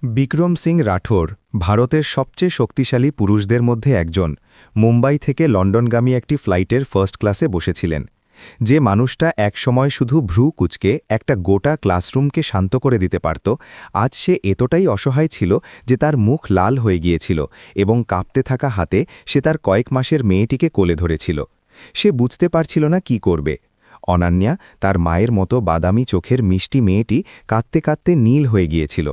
বিক্রম সিং রাঠোর ভারতের সবচেয়ে শক্তিশালী পুরুষদের মধ্যে একজন। মুম্বাই থেকে লন্ডনগামী একটি ফ্লাইটের ফার্স্ট ক্লাসে বসেছিলেন। যে মানুষটা একসময় শুধু ভ্রু কুঁচকে একটা গোটা ক্লাসরুমকে শান্ত করে দিতে পারত, আজ সে এতটাই অসহায় ছিল যে তার মুখ লাল হয়ে গিয়েছিল এবং কাঁপতে থাকা হাতে সে তার কয়েক মাসের মেয়েটিকে কোলে ধরেছিল। সে বুঝতে পারছিল না কি করবে। অনান্যা, তার মায়ের মতো বাদামি চোখের মিষ্টি মেয়েটি কাঁদতে কাঁদতে নীল হয়ে গিয়েছিল।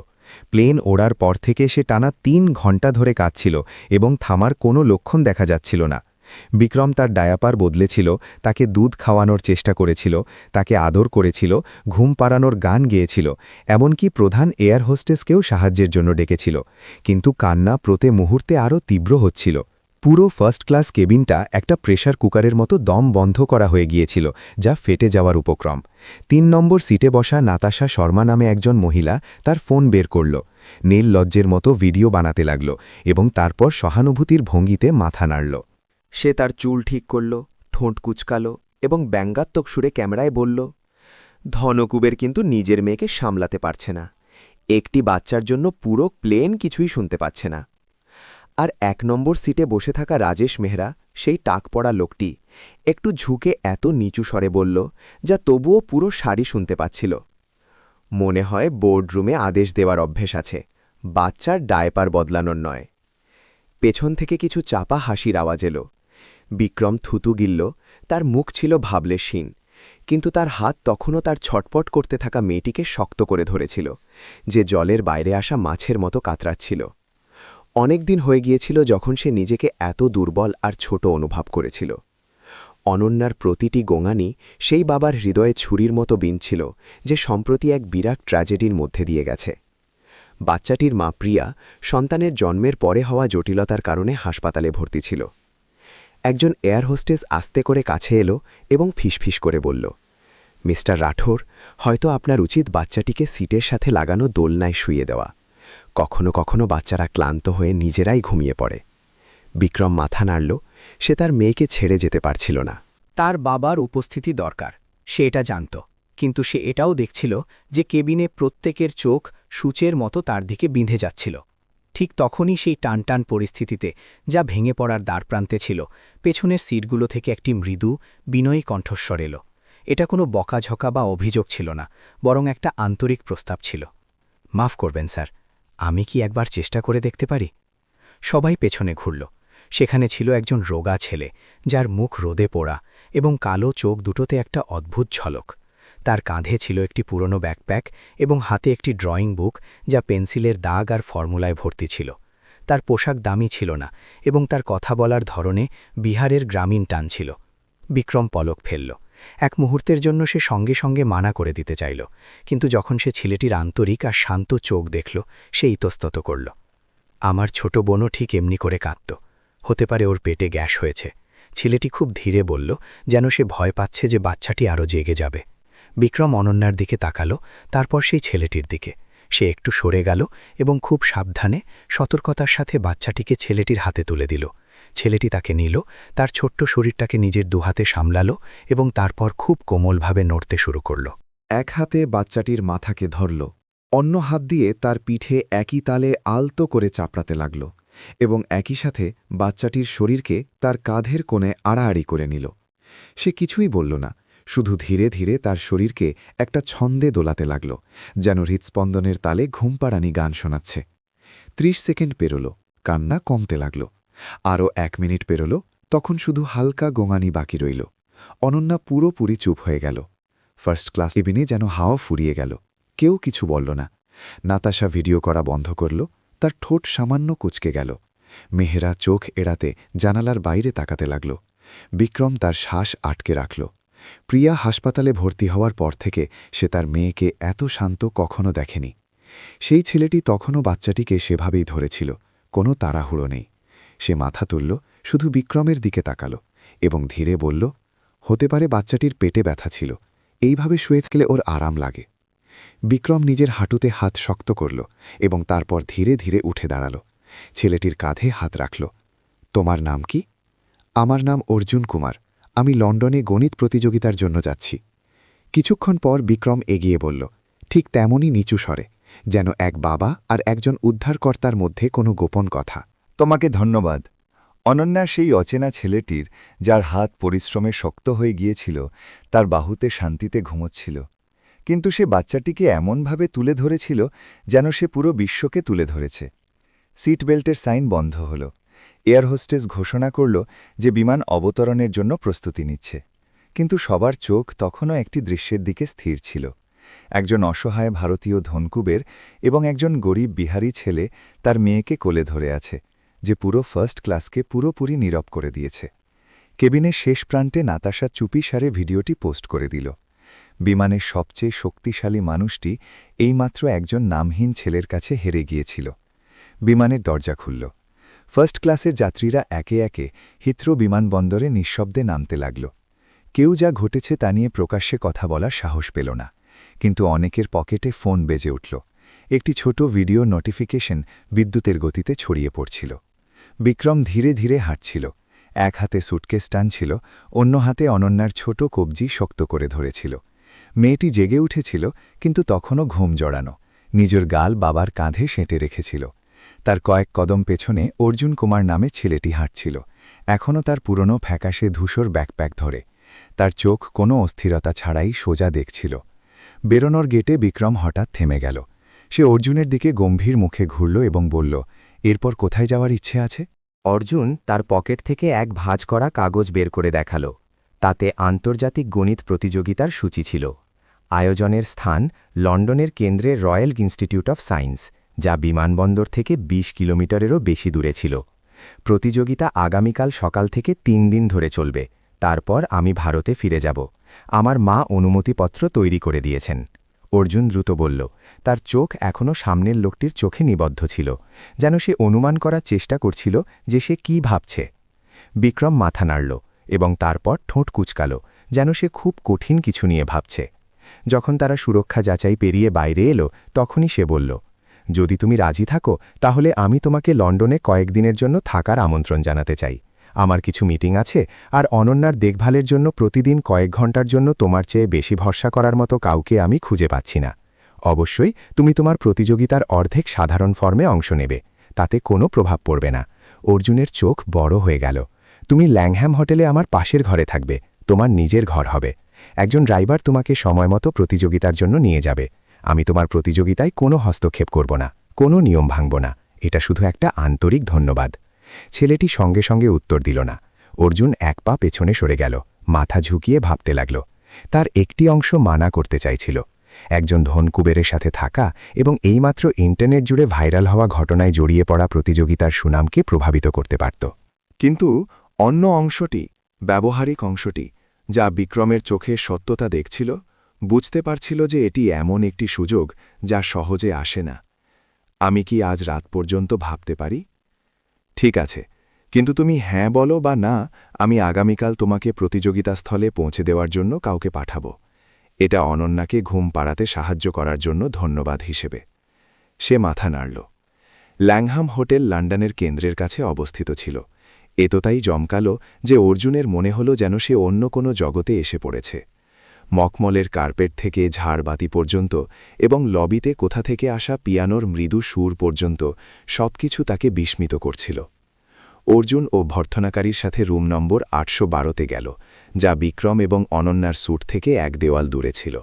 প্লেন ওড়ার পর থেকে সে টানা ৩ ঘণ্টা ধরে কাঁদছিল এবং থামার কোনো লক্ষণ দেখা যাচ্ছিল না। বিক্রম তার ডায়াপার বদলেছিল, তাকে দুধ খাওয়ানোর চেষ্টা করেছিল, তাকে আদর করেছিল, ঘুম পাড়ানোর গান গেয়েছিল, এমনকি প্রধান এয়ার হোস্টেসকেও সাহায্যের জন্য ডেকেছিল। কিন্তু কান্না প্রতি মুহূর্তে আরও তীব্র হচ্ছিল। পুরো ফার্স্ট ক্লাস কেবিনটা একটা প্রেসার কুকারের মতো দম বন্ধ করা হয়ে গিয়েছিল, যা ফেটে যাওয়ার উপক্রম। ৩ নম্বর সিটে বসা নাতাশা শর্মা নামে একজন মহিলা তার ফোন বের করল, নীললজ্জের মতো ভিডিও বানাতে লাগল এবং তারপর সহানুভূতির ভঙ্গিতে মাথা নাড়ল। সে তার চুল ঠিক করল, ঠোঁট কুচকাল এবং ব্যঙ্গাত্মক সুরে ক্যামেরায় বলল, ধনকুবের কিন্তু নিজের মেয়েকে সামলাতে পারছে না। একটি বাচ্চার জন্য পুরো প্লেন কিছুই শুনতে পাচ্ছে না। আর ১ নম্বর সিটে বসে থাকা রাজেশ মেহরা, সেই টাক পড়া লোকটি, একটু ঝুঁকে এত নিচু স্বরে বলল, যা তবুও পুরো সারি শুনতে পাচ্ছিল, মনে হয় বোর্ডরুমে আদেশ দেওয়ার অভ্যেস আছে, বাচ্চার ডায়পার বদলানোর নয়। পেছন থেকে কিছু চাপা হাসির আওয়াজ এলো। বিক্রম থুতু গিলল, তার মুখ ছিল ভাবলেশহীন, কিন্তু তার হাত তখনও তার ছটপট করতে থাকা মেয়েটিকে শক্ত করে ধরেছিল, যে জলের বাইরে আসা মাছের মতো কাতরাচ্ছিল। অনেক দিন হয়ে গিয়েছিল যখন সে নিজেকে এত দুর্বল আর ছোট অনুভব করেছিল। অনন্যার প্রতিটি গোঙানি সেই বাবার হৃদয়ে ছুরির মতো বিঁধছিল, যে সম্প্রতি এক বিরাট ট্র্যাজেডির মধ্যে দিয়ে গেছে। বাচ্চাটির মা প্রিয়া সন্তানের জন্মের পরে হওয়া জটিলতার কারণে হাসপাতালে ভর্তি ছিল। একজন এয়ার হোস্টেস আস্তে করে কাছে এলো এবং ফিসফিস করে বলল, মিস্টার রাঠোর, হয়তো আপনার উচিত বাচ্চাটিকে সিটের সাথে লাগানো দোলনায় শুইয়ে দেওয়া। কখনো কখনো বাচ্চারা ক্লান্ত হয়ে নিজেরাই ঘুমিয়ে পড়ে। বিক্রম মাথা নাড়ল, সে তার মেয়েকে ছেড়ে যেতে পারছিল না। তার বাবার উপস্থিতি দরকার, সে এটা জানত, কিন্তু সে এটাও দেখছিল যে কেবিনে প্রত্যেকের চোখ সূচের মতো তার দিকে বিঁধে যাচ্ছিল। ঠিক তখনই সেই টানটান পরিস্থিতিতে, যা ভেঙে পড়ার দ্বারপ্রান্তে ছিল, পেছনের সিটগুলো থেকে একটি মৃদু, বিনয়ী কণ্ঠস্বর এলো। এটা কোনো বকাঝকা বা অভিযোগ ছিল না, বরং একটা আন্তরিক প্রস্তাব ছিল। মাফ করবেন স্যার, আমি কি একবার চেষ্টা করে দেখতে পারি? সবাই পেছনে ঘুরল। সেখানে ছিল একজন রোগা ছেলে, যার মুখ রোদে পোড়া এবং কালো চোখ দুটোতে একটা অদ্ভুত ঝলক। তার কাঁধে ছিল একটি পুরনো ব্যাকপ্যাক এবং হাতে একটি ড্রয়িং বুক, যা পেন্সিলের দাগ আর ফর্মুলায় ভর্তি ছিল। তার পোশাক দামি ছিল না এবং তার কথা বলার ধরনে বিহারের গ্রামীণ টান ছিল। বিক্রম পলক ফেলল। এক মুহূর্তের জন্য সে সঙ্গে সঙ্গে মানা করে দিতে চাইল, কিন্তু যখন সে ছেলেটির আন্তরিক আর শান্ত চোখ দেখল, সে ইতস্তত করল। আমার ছোট বোনও ঠিক এমনি করে কাঁদত, হতে পারে ওর পেটে গ্যাস হয়েছে। ছেলেটি খুব ধীরে বলল, যেন সে ভয় পাচ্ছে যে বাচ্চাটি আরও জেগে যাবে। বিক্রম অনন্যার দিকে তাকালো, তারপর সেই ছেলেটির দিকে। সে একটু সরে গেল এবং খুব সাবধানে, সতর্কতার সাথে বাচ্চাটিকে ছেলেটির হাতে তুলে দিল। ছেলেটি তাকে নিল, তার ছোট্ট শরীরটাকে নিজের দুহাতে সামলাল এবং তারপর খুব কোমলভাবে নড়তে শুরু করল। এক হাতে বাচ্চাটির মাথাকে ধরল, অন্য হাত দিয়ে তার পিঠে একই তালে আলতো করে চাপড়াতে লাগল এবং একই সাথে বাচ্চাটির শরীরকে তার কাঁধের কোণে আড়াআড়ি করে নিল। সে কিছুই বলল না, শুধু ধীরে ধীরে তার শরীরকে একটা ছন্দে দোলাতে লাগল, যেন হৃৎস্পন্দনের তালে ঘুমপাড়ানি গান শোনাচ্ছে। ৩০ সেকেন্ড পেরোল, কান্না কমতে লাগল। আরও ১ মিনিট পেরোল, তখন শুধু হালকা গোঙানি বাকি রইল। অনন্যা পুরোপুরি চুপ হয়ে গেল। ফার্স্ট ক্লাস কেবিনে যেন হাওয়া ফুরিয়ে গেল। কেউ কিছু বলল না। নাতাশা ভিডিও করা বন্ধ করল, তার ঠোঁট সামান্য কুচকে গেল। মেহেরা চোখ এড়াতে জানালার বাইরে তাকাতে লাগল। বিক্রম তার শ্বাস আটকে রাখল। প্রিয়া হাসপাতালে ভর্তি হওয়ার পর থেকে সে তার মেয়েকে এত শান্ত কখনো দেখেনি। সেই ছেলেটি তখনও বাচ্চাটিকে সেভাবেই ধরেছিল, কোনো তাড়াহুড়ো নেই। সে মাথা তুলল, শুধু বিক্রমের দিকে তাকাল এবং ধীরে বলল, হতে পারে বাচ্চাটির পেটে ব্যথা ছিল, এইভাবে শুয়ে থাকলে ওর আরাম লাগে। বিক্রম নিজের হাঁটুতে হাত শক্ত করল এবং তারপর ধীরে ধীরে উঠে দাঁড়াল। ছেলেটির কাঁধে হাত রাখল। তোমার নাম কি? আমার নাম অর্জুন কুমার, আমি লন্ডনে গণিত প্রতিযোগিতার জন্য যাচ্ছি। কিছুক্ষণ পর বিক্রম এগিয়ে বলল, ঠিক তেমনই নিচু স্বরে, যেন এক বাবা আর একজন উদ্ধারকর্তার মধ্যে কোনো গোপন কথা। তোমাকে ধন্যবাদ। অনন্যা সেই অচেনা ছেলেটির, যার হাত পরিশ্রমে শক্ত হয়ে গিয়েছিল, তার বাহুতে শান্তিতে ঘুমোচ্ছিল। কিন্তু সে বাচ্চাটিকে এমনভাবে তুলে ধরেছিল যেন সে পুরো বিশ্বকে তুলে ধরেছে। সিট বেল্টের সাইন বন্ধ হল। এয়ার হোস্টেস ঘোষণা করল যে বিমান অবতরণের জন্য প্রস্তুতি নিচ্ছে। কিন্তু সবার চোখ তখনও একটি দৃশ্যের দিকে স্থির ছিল। একজন অসহায় ভারতীয় ধনকুবের এবং একজন গরিব বিহারি ছেলে তার মেয়েকে কোলে ধরে আছে, যে পুরো ফার্স্ট ক্লাসকে পুরোপুরি নীরব করে দিয়েছে। কেবিনের শেষ প্রান্তে নাতাশা চুপিসারে ভিডিওটি পোস্ট করে দিল। বিমানের সবচেয়ে শক্তিশালী মানুষটি এইমাত্র একজন নামহীন ছেলের কাছে হেরে গিয়েছিল। বিমানের দরজা খুলল। ফার্স্ট ক্লাসের যাত্রীরা একে একে হিথ্রো বিমানবন্দরে নিঃশব্দে নামতে লাগল। কেউ যা ঘটেছে তা নিয়ে প্রকাশ্যে কথা বলার সাহস পেল না, কিন্তু অনেকের পকেটে ফোন বেজে উঠল। একটি ছোট ভিডিও নোটিফিকেশন বিদ্যুতের গতিতে ছড়িয়ে পড়ছিল। বিক্রম ধীরে ধীরে হাঁটছিল। এক হাতে সুটকেস টানছিল, অন্য হাতে অনন্যার ছোট কবজি শক্ত করে ধরেছিল। মেয়েটি জেগে উঠেছিল, কিন্তু তখনও ঘুম জড়ানো। নিজের গাল বাবার কাঁধে সেঁটে রেখেছিল। তার কয়েক কদম পেছনে অর্জুন কুমার নামে ছেলেটি হাঁটছিল, এখনও তার পুরনো ফ্যাকাশে ধূসর ব্যাকপ্যাক ধরে। তার চোখ কোনো অস্থিরতা ছাড়াই সোজা দেখছিল। বেরোনোর গেটে বিক্রম হঠাৎ থেমে গেল। সে অর্জুনের দিকে গম্ভীর মুখে ঘুরল এবং বলল, এরপর কোথায় যাওয়ার ইচ্ছে আছে? অর্জুন তার পকেট থেকে এক ভাঁজ করা কাগজ বের করে দেখাল। তাতে আন্তর্জাতিক গণিত প্রতিযোগিতার সূচি ছিল। আয়োজনের স্থান লন্ডনের কেন্দ্রের রয়্যাল ইনস্টিটিউট অফ সায়েন্স, যা বিমানবন্দর থেকে ২০ কিলোমিটারেরও বেশি দূরে ছিল। প্রতিযোগিতা আগামীকাল সকাল থেকে ৩ দিন ধরে চলবে। তারপর আমি ভারতে ফিরে যাব। আমার মা অনুমতিপত্র তৈরি করে দিয়েছেন। অর্জুন দ্রুত বলল। তার চোখ এখনও সামনের লোকটির চোখে নিবদ্ধ ছিল, যেন সে অনুমান করার চেষ্টা করছিল যে সে কি ভাবছে। বিক্রম মাথা নাড়ল এবং তারপর ঠোঁট কুঁচকাল, যেন সে খুব কঠিন কিছু নিয়ে ভাবছে। যখন তারা সুরক্ষা যাচাই পেরিয়ে বাইরে এলো, তখনই সে বলল, যদি তুমি রাজি থাকো তাহলে আমি তোমাকে লন্ডনে কয়েকদিনের জন্য থাকার আমন্ত্রণ জানাতে চাই। আমার কিছু মিটিং আছে, আর অনন্যার দেখভালের জন্য প্রতিদিন কয়েক ঘন্টার জন্য তোমার চেয়ে বেশি ভরসা করার মতো কাউকে আমি খুঁজে পাচ্ছি না। অবশ্যই তুমি তোমার প্রতিযোগিতার অর্ধেক সাধারণ ফর্মে অংশ নেবে, তাতে কোনো প্রভাব পড়বে না। অর্জুনের চোখ বড় হয়ে গেল। তুমি ল্যাংহ্যাম হোটেলে আমার পাশের ঘরে থাকবে, তোমার নিজের ঘর হবে। একজন ড্রাইভার তোমাকে সময়মতো প্রতিযোগিতার জন্য নিয়ে যাবে। আমি তোমার প্রতিযোগিতায় কোনো হস্তক্ষেপ করব না, কোনো নিয়ম ভাঙব না। এটা শুধু একটা আন্তরিক ধন্যবাদ। ছেলেটি সঙ্গে সঙ্গে উত্তর দিল না। অর্জুন এক পা পেছনে সরে গেল, মাথা ঝুঁকিয়ে ভাবতে লাগল। তার একটি অংশ মানা করতে চাইছিল। একজন ধনকুবেরের সাথে থাকা এবং এইমাত্র ইন্টারনেট জুড়ে ভাইরাল হওয়া ঘটনায় জড়িয়ে পড়া প্রতিযোগিতার সুনামকে প্রভাবিত করতে পারত। কিন্তু অন্য অংশটি, ব্যবহারিক অংশটি, যা বিক্রমের চোখে সত্যতা দেখছিল, বুঝতে পারছিল যে এটি এমন একটি সুযোগ যা সহজে আসে না। আমি কি আজ রাত পর্যন্ত ভাবতে পারি? ঠিক আছে, কিন্তু তুমি হ্যাঁ বলো বা না, আমি আগামীকাল তোমাকে প্রতিযোগিতাস্থলে পৌঁছে দেওয়ার জন্য কাউকে পাঠাবো। এটা অনন্যাকে ঘুম পাড়াতে সাহায্য করার জন্য ধন্যবাদ হিসেবে। সে মাথা নাড়ল। ল্যাংহাম হোটেল লন্ডনের কেন্দ্রের কাছে অবস্থিত ছিল। এতটাই জমকালো যে অর্জুনের মনে হল যেন সে অন্য কোনো জগতে এসে পড়েছে। মখমলের কার্পেট থেকে ঝাড়বাতি পর্যন্ত এবং লবিতে কোথা থেকে আসা পিয়ানোর মৃদু সুর পর্যন্ত সবকিছু তাকে বিস্মিত করছিল। অর্জুন ও ভর্ৎসনাকারীর সাথে রুম নম্বর ৮১২তে গেল, যা বিক্রম এবং অনন্যার স্যুট থেকে এক দেওয়াল দূরে ছিল।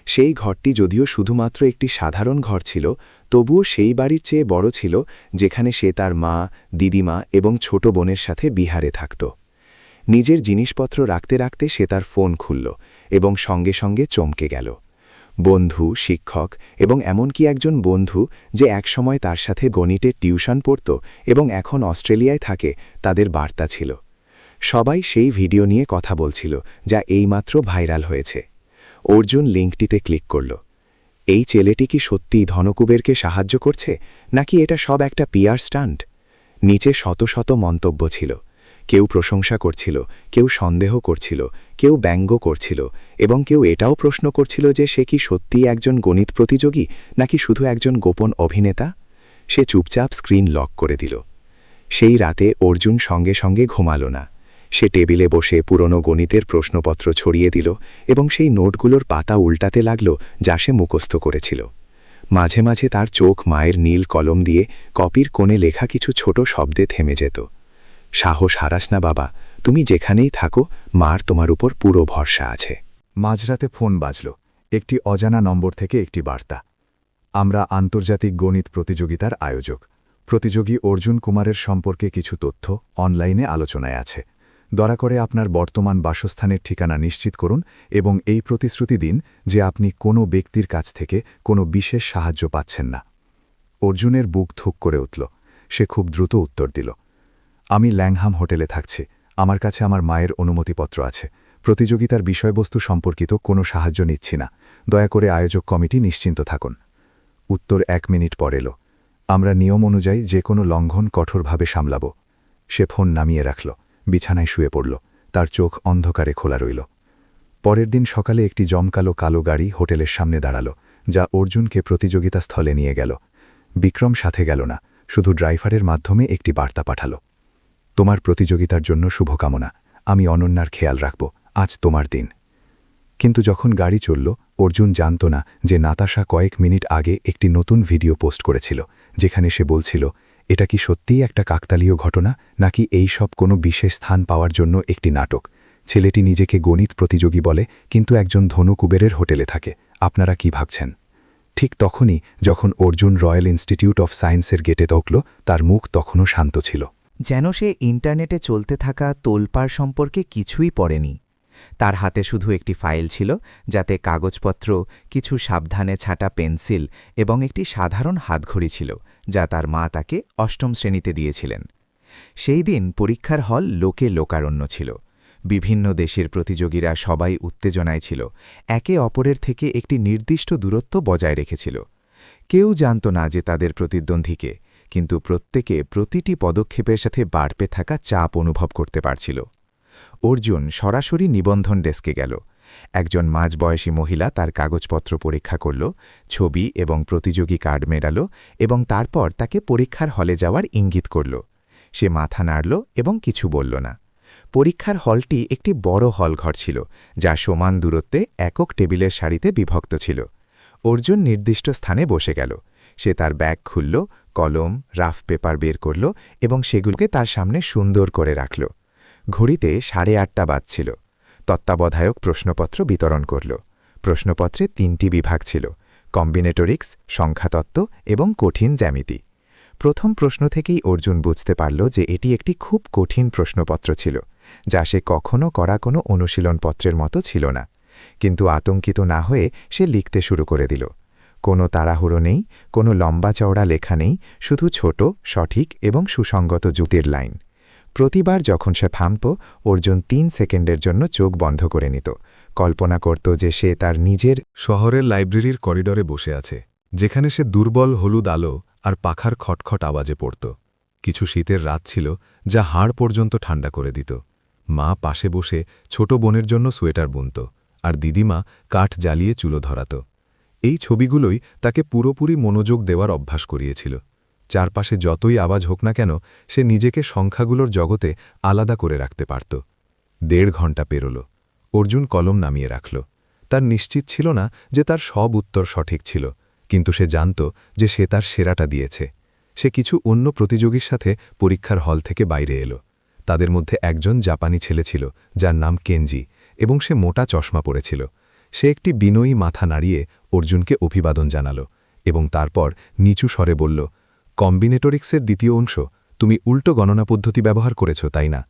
সেই ঘরটি যদিও শুধুমাত্র একটি সাধারণ ঘর ছিল, তবুও সেই বাড়ির চেয়ে বড় ছিল যেখানে সে তার মা, দিদিমা এবং ছোট বোনের সাথে বিহারে থাকত। নিজের জিনিসপত্র রাখতে রাখতে সে তার ফোন খুলল এবং সঙ্গে সঙ্গে চমকে গেল। বন্ধু, শিক্ষক এবং এমনকি একজন বন্ধু যে একসময় তার সাথে গণিতের টিউশন পড়ত এবং এখন অস্ট্রেলিয়ায় থাকে, তাদের বার্তা ছিল। সবাই সেই ভিডিও নিয়ে কথা বলছিল যা এইমাত্র ভাইরাল হয়েছে। অর্জুন লিঙ্কটিতে ক্লিক করল। এই ছেলেটি কি সত্যিই ধনকুবেরকে সাহায্য করছে, নাকি এটা সব একটা পিআর স্টান্ট? নিচে শত শত মন্তব্য ছিল। কেউ প্রশংসা করছিল, কেউ সন্দেহ করছিল, কেউ ব্যঙ্গ করছিল এবং কেউ এটাও প্রশ্ন করছিল যে সে কি সত্যিই একজন গণিত প্রতিযোগী নাকি শুধু একজন গোপন অভিনেতা। সে চুপচাপ স্ক্রিন লক করে দিল। সেই রাতে অর্জুন সঙ্গে সঙ্গে ঘুমালো না। সে টেবিলে বসে পুরনো গণিতের প্রশ্নপত্র ছড়িয়ে দিল এবং সেই নোটগুলোর পাতা উল্টাতে লাগল যা সে মুখস্থ করেছিল। মাঝে মাঝে তার চোখ মায়ের নীল কলম দিয়ে কপির কোণে লেখা কিছু ছোট শব্দে থেমে যেত। সাহস হারাস না বাবা, তুমি যেখানেই থাকো মার তোমার উপর পুরো ভরসা আছে। মাঝরাতে ফোন বাজল, একটি অজানা নম্বর থেকে একটি বার্তা। আমরা আন্তর্জাতিক গণিত প্রতিযোগিতার আয়োজক। প্রতিযোগী অর্জুন কুমারের সম্পর্কে কিছু তথ্য অনলাইনে আলোচনায় আছে। দয়া করে আপনার বর্তমান বাসস্থানের ঠিকানা নিশ্চিত করুন এবং এই প্রতিশ্রুতি দিন যে আপনি কোনো ব্যক্তির কাছ থেকে কোনো বিশেষ সাহায্য পাচ্ছেন না। অর্জুনের বুক ধুক করে উঠল। সে খুব দ্রুত উত্তর দিল, আমি ল্যাংহাম হোটেলে থাকছি। আমার কাছে আমার মায়ের অনুমতিপত্র আছে। প্রতিযোগিতার বিষয়বস্তু সম্পর্কিত কোনো সাহায্য নিচ্ছি না। দয়া করে আয়োজক কমিটি নিশ্চিন্ত থাকুন। উত্তর 1 মিনিট পর এলো, আমরা নিয়ম অনুযায়ী যে কোনো লঙ্ঘন কঠোরভাবে সামলাব। সে ফোন নামিয়ে রাখল, বিছানায় শুয়ে পড়ল। তার চোখ অন্ধকারে খোলা রইল। পরের দিন সকালে একটি জমকালো কালো গাড়ি হোটেলের সামনে দাঁড়াল, যা অর্জুনকে প্রতিযোগিতা স্থলে নিয়ে গেল। বিক্রম সাথে গেল না, শুধু ড্রাইভারের মাধ্যমে একটি বার্তা পাঠাল, তোমার প্রতিযোগিতার জন্য শুভকামনা। আমি অনন্যার খেয়াল রাখব। আজ তোমার দিন। কিন্তু যখন গাড়ি চলল, অর্জুন জানত না যে নাতাশা কয়েক মিনিট আগে একটি নতুন ভিডিও পোস্ট করেছিল, যেখানে সে বলছিল, এটা কি সত্যিই একটা কাকতালীয় ঘটনা, নাকি এই সব কোনো বিশেষ স্থান পাওয়ার জন্য একটি নাটক? ছেলেটি নিজেকে গণিত প্রতিযোগী বলে, কিন্তু একজন ধনু কুবেরের হোটেলে থাকে। আপনারা কি ভাবছেন? ঠিক তখনই যখন অর্জুন রয়্যাল ইনস্টিটিউট অফ সায়েন্সের গেটে তকল, তার মুখ তখনও শান্ত ছিল। যেন সে ইন্টারনেটে চলতে থাকা তোলপাড় সম্পর্কে কিছুই পড়েনি। তার হাতে শুধু একটি ফাইল ছিল, যাতে কাগজপত্র, কিছু সাবধানে ছাঁটা পেন্সিল এবং একটি সাধারণ হাতঘড়ি ছিল, যা তার মা তাকে 8ম শ্রেণীতে দিয়েছিলেন। সেই দিন পরীক্ষার হল লোকে লোকারণ্য ছিল। বিভিন্ন দেশের প্রতিযোগীরা সবাই উত্তেজনায় ছিল, একে অপরের থেকে একটি নির্দিষ্ট দূরত্ব বজায় রেখেছিল। কেউ জানত না যে তাদের প্রতিদ্বন্দ্বীকে, কিন্তু প্রত্যেকে প্রতিটি পদক্ষেপের সাথে বাড়তে থাকা চাপ অনুভব করতে পারছিল। অর্জুন সরাসরি নিবন্ধন ডেস্কে গেল। একজন মাঝবয়সী মহিলা তার কাগজপত্র পরীক্ষা করল, ছবি এবং প্রতিযোগী কার্ড মেলাল এবং তারপর তাকে পরীক্ষার হলে যাওয়ার ইঙ্গিত করল। সে মাথা নাড়ল এবং কিছু বলল না। পরীক্ষার হলটি একটি বড় হলঘর ছিল, যা সমান দূরত্বে একক টেবিলের সারিতে বিভক্ত ছিল। অর্জুন নির্দিষ্ট স্থানে বসে গেল। সে তার ব্যাগ খুলল, কলম, রাফ পেপার বের করল এবং সেগুলোকে তার সামনে সুন্দর করে রাখল। ঘড়িতে 8:30 বাজছিল। তত্ত্বাবধায়ক প্রশ্নপত্র বিতরণ করল। প্রশ্নপত্রে 3টি বিভাগ ছিল, কম্বিনেটরিক্স, সংখ্যাতত্ত্ব এবং কঠিন জ্যামিতি। প্রথম প্রশ্ন থেকেই অর্জুন বুঝতে পারল যে এটি একটি খুব কঠিন প্রশ্নপত্র ছিল, যা সে কখনও করা কোনো অনুশীলনপত্রের মতো ছিল না। কিন্তু আতঙ্কিত না হয়ে সে লিখতে শুরু করে দিল। কোনো তাড়াহুড়ো নেই, কোনো লম্বা চওড়া লেখা নেই, শুধু ছোট, সঠিক এবং সুসংগত যুক্তির লাইন। প্রতিবার যখন সে থামত, অর্জুন 3 সেকেন্ডের জন্য চোখ বন্ধ করে নিত। কল্পনা করত যে সে তার নিজের শহরের লাইব্রেরির করিডরে বসে আছে, যেখানে সে দুর্বল হলুদ আলো আর পাখার খটখট আওয়াজে পড়ত। কিছু শীতের রাত ছিল, যা হাড় পর্যন্ত ঠান্ডা করে দিত। মা পাশে বসে ছোট বোনের জন্য সোয়েটার বুনত, আর দিদিমা কাঠ জ্বালিয়ে চুলো ধরাত। এই ছবিগুলোই তাকে পুরোপুরি মনোযোগ দেওয়ার অভ্যাস করিয়েছিল। চারপাশে যতই আওয়াজ হোক না কেন, সে নিজেকে সংখ্যাগুলোর জগতে আলাদা করে রাখতে পারত। 1.5 ঘণ্টা পেরোল। অর্জুন কলম নামিয়ে রাখল। তার নিশ্চিত ছিল না যে তার সব উত্তর সঠিক ছিল, কিন্তু সে জানত যে সে তার সেরাটা দিয়েছে। সে কিছু অন্য প্রতিযোগীর সাথে পরীক্ষার হল থেকে বাইরে এলো। তাদের মধ্যে একজন জাপানি ছেলে ছিল, যার নাম কেনজি, এবং সে মোটা চশমা পরেছিল। সে একটি বিনয়ী মাথা নাড়িয়ে অর্জুনকে অভিবাদন জানাল এবং তারপর নিচু স্বরে বলল, কম্বিনেটরিক্সের দ্বিতীয় অংশ, তুমি উল্টো গণনা পদ্ধতি ব্যবহার করেছ, তাই না?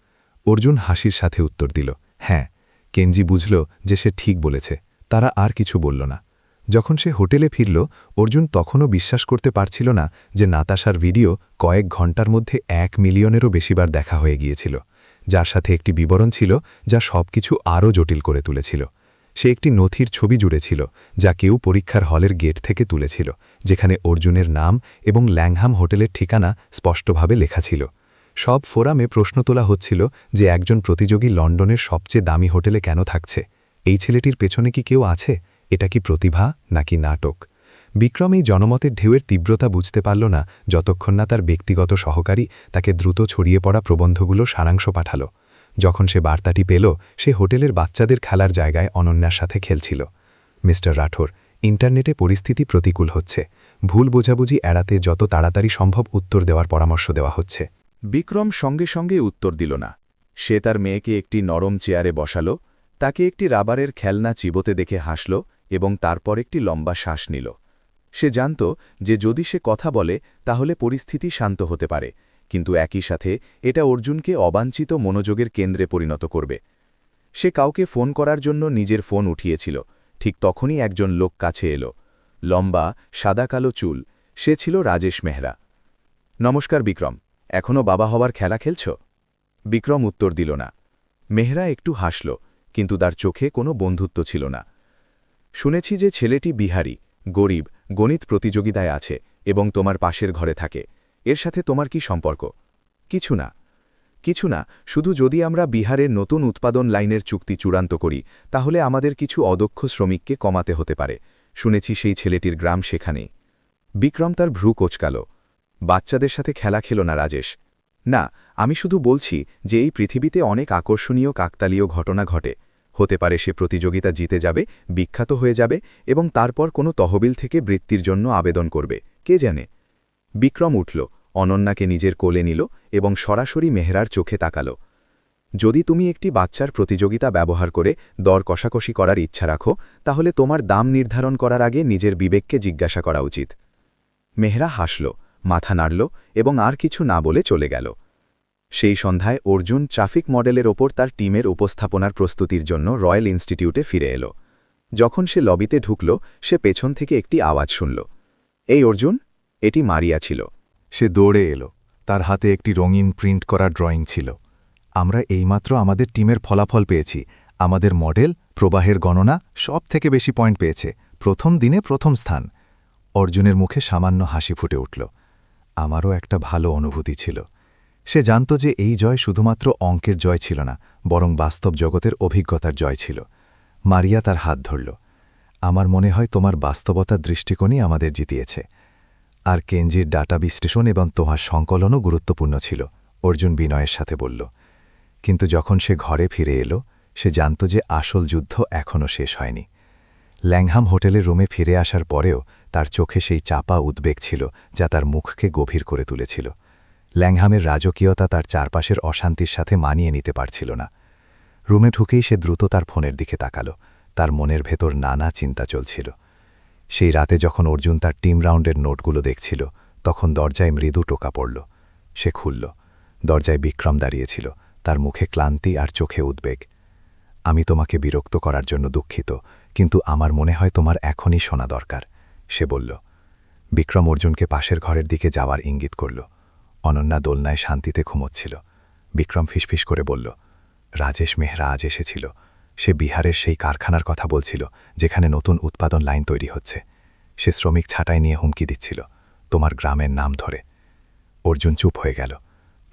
অর্জুন হাসির সাথে উত্তর দিল, হ্যাঁ। কেনজি বুঝল যে সে ঠিক বলেছে। তারা আর কিছু বলল না। যখন সে হোটেলে ফিরল, অর্জুন তখনও বিশ্বাস করতে পারছিল না যে নাতাশার ভিডিও কয়েক ঘণ্টার মধ্যে 1 মিলিয়নেরও বেশিবার দেখা হয়ে গিয়েছিল, যার সাথে একটি বিবরণ ছিল যা সবকিছু আরও জটিল করে তুলেছিল। সে একটি নথির ছবি জুড়েছিল, যা কেউ পরীক্ষার হলের গেট থেকে তুলেছিল, যেখানে অর্জুনের নাম এবং ল্যাংহাম হোটেলের ঠিকানা স্পষ্টভাবে লেখা ছিল। সব ফোরামে প্রশ্ন তোলা হচ্ছিল যে একজন প্রতিযোগী লন্ডনের সবচেয়ে দামি হোটেলে কেন থাকছে। এই ছেলেটির পেছনে কি কেউ আছে? এটা কি প্রতিভা নাকি নাটক? বিক্রম এই জনমতের ঢেউয়ের তীব্রতা বুঝতে পারল না যতক্ষণ না তার ব্যক্তিগত সহকারী তাকে দ্রুত ছড়িয়ে পড়া প্রবন্ধগুলো সারাংশ পাঠাল। যখন সে বার্তাটি পেল, সে হোটেলের বাচ্চাদের খেলার জায়গায় অনন্যার সাথে খেলছিল। মিস্টার রাঠোর, ইন্টারনেটে পরিস্থিতি প্রতিকূল হচ্ছে। ভুল বোঝাবুঝি এড়াতে যত তাড়াতাড়ি সম্ভব উত্তর দেওয়ার পরামর্শ দেওয়া হচ্ছে। বিক্রম সঙ্গে সঙ্গে উত্তর দিল না। সে তার মেয়েকে একটি নরম চেয়ারে বসাল, তাকে একটি রাবারের খেলনা চিবোতে দেখে হাসল এবং তারপর একটি লম্বা শ্বাস নিল। সে জানত যে যদি সে কথা বলে তাহলে পরিস্থিতি শান্ত হতে পারে, কিন্তু একই সাথে এটা অর্জুনকে অবাঞ্ছিত মনোযোগের কেন্দ্রে পরিণত করবে। সে কাউকে ফোন করার জন্য নিজের ফোন উঠিয়েছিল। ঠিক তখনই একজন লোক কাছে এলো। লম্বা, সাদা কালো চুল। সে ছিল রাজেশ মেহরা। নমস্কার বিক্রম, এখনও বাবা হওয়ার খেলা খেলছ? বিক্রম উত্তর দিল না। মেহরা একটু হাসল, কিন্তু তার চোখে কোনো বন্ধুত্ব ছিল না। শুনেছি যে ছেলেটি বিহারি, গরিব, গণিত প্রতিযোগিতায় আছে এবং তোমার পাশের ঘরে থাকে। এর সাথে তোমার কি সম্পর্ক? কিছু না, কিছু না, শুধু যদি আমরা বিহারের নতুন উৎপাদন লাইনের চুক্তি চূড়ান্ত করি তাহলে আমাদের কিছু অদক্ষ শ্রমিককে কমাতে হতে পারে। শুনেছি সেই ছেলেটির গ্রাম সেখানেই। বিক্রম তার ভ্রু কোঁচকাল। বাচ্চাদের সাথে খেলা খেলো না রাজেশ। না, আমি শুধু বলছি যে এই পৃথিবীতে অনেক আকর্ষণীয় কাকতালীয় ঘটনা ঘটে। হতে পারে সে প্রতিযোগিতা জিতে যাবে, বিখ্যাত হয়ে যাবে এবং তারপর কোনো তহবিল থেকে বৃত্তির জন্য আবেদন করবে, কে জানে। বিক্রম উঠল, অনন্যাকে নিজের কোলে নিল এবং সরাসরি মেহরার চোখে তাকাল। যদি তুমি একটি বাচ্চার প্রতিযোগিতা ব্যবহার করে দর কষাকষি করার ইচ্ছা রাখো তাহলে তোমার দাম নির্ধারণ করার আগে নিজের বিবেককে জিজ্ঞাসা করা উচিত। মেহরা হাসল, মাথা নাড়ল এবং আর কিছু না বলে চলে গেল। সেই সন্ধ্যায় অর্জুন ট্রাফিক মডেলের ওপর তার টিমের উপস্থাপনার প্রস্তুতির জন্য রয়্যাল ইনস্টিটিউটে ফিরে এল। যখন সে লবিতে ঢুকল সে পেছন থেকে একটি আওয়াজ শুনল। এই অর্জুন, এটি মারিয়া ছিল। সে দৌড়ে এলো। তার হাতে একটি রঙিন প্রিন্ট করা ড্রয়িং ছিল। আমরা এইমাত্র আমাদের টিমের ফলাফল পেয়েছি। আমাদের মডেল, প্রবাহের গণনা সব থেকে বেশি পয়েন্ট পেয়েছে। প্রথম দিনে প্রথম স্থান। অর্জুনের মুখে সামান্য হাসি ফুটে উঠল। আমারও একটা ভালো অনুভূতি ছিল। সে জানত যে এই জয় শুধুমাত্র অঙ্কের জয় ছিল না, বরং বাস্তব জগতের অভিজ্ঞতার জয় ছিল। মারিয়া তার হাত ধরল। আমার মনে হয় তোমার বাস্তবতার দৃষ্টিকোণই আমাদের জিতিয়েছে। আর কেঞ্জির ডাটা বিশ্লেষণ এবং তোমার সংকলনও গুরুত্বপূর্ণ ছিল, অর্জুন বিনয়ের সাথে বলল। কিন্তু যখন সে ঘরে ফিরে এলো সে জানত যে আসল যুদ্ধ এখনও শেষ হয়নি। ল্যাংহাম হোটেলের রুমে ফিরে আসার পরেও তার চোখে সেই চাপা উদ্বেগ ছিল যা তার মুখকে গভীর করে তুলেছিল। ল্যাংহামের রাজকীয়তা তার চারপাশের অশান্তির সাথে মানিয়ে নিতে পারছিল না। রুমে ঢুকেই সে দ্রুত তার ফোনের দিকে তাকাল। তার মনের ভেতর নানা চিন্তা চলছিল। সেই রাতে যখন অর্জুন তার টিম রাউন্ডের নোটগুলো দেখছিল তখন দরজায় মৃদু টোকা পড়ল। সে খুলল। দরজায় বিক্রম দাঁড়িয়েছিল, তার মুখে ক্লান্তি আর চোখে উদ্বেগ। আমি তোমাকে বিরক্ত করার জন্য দুঃখিত, কিন্তু আমার মনে হয় তোমার এখনই শোনা দরকার, সে বলল। বিক্রম অর্জুনকে পাশের ঘরের দিকে যাওয়ার ইঙ্গিত করল। অনন্যা দোলনায় শান্তিতে ঘুমোচ্ছিল। বিক্রম ফিসফিস করে বলল, রাজেশ মেহরা আজ এসেছিল। সে বিহারের সেই কারখানার কথা বলছিল যেখানে নতুন উৎপাদন লাইন তৈরি হচ্ছে। সে শ্রমিক ছাঁটাই নিয়ে হুমকি দিচ্ছিল, তোমার গ্রামের নাম ধরে। অর্জুন চুপ হয়ে গেল।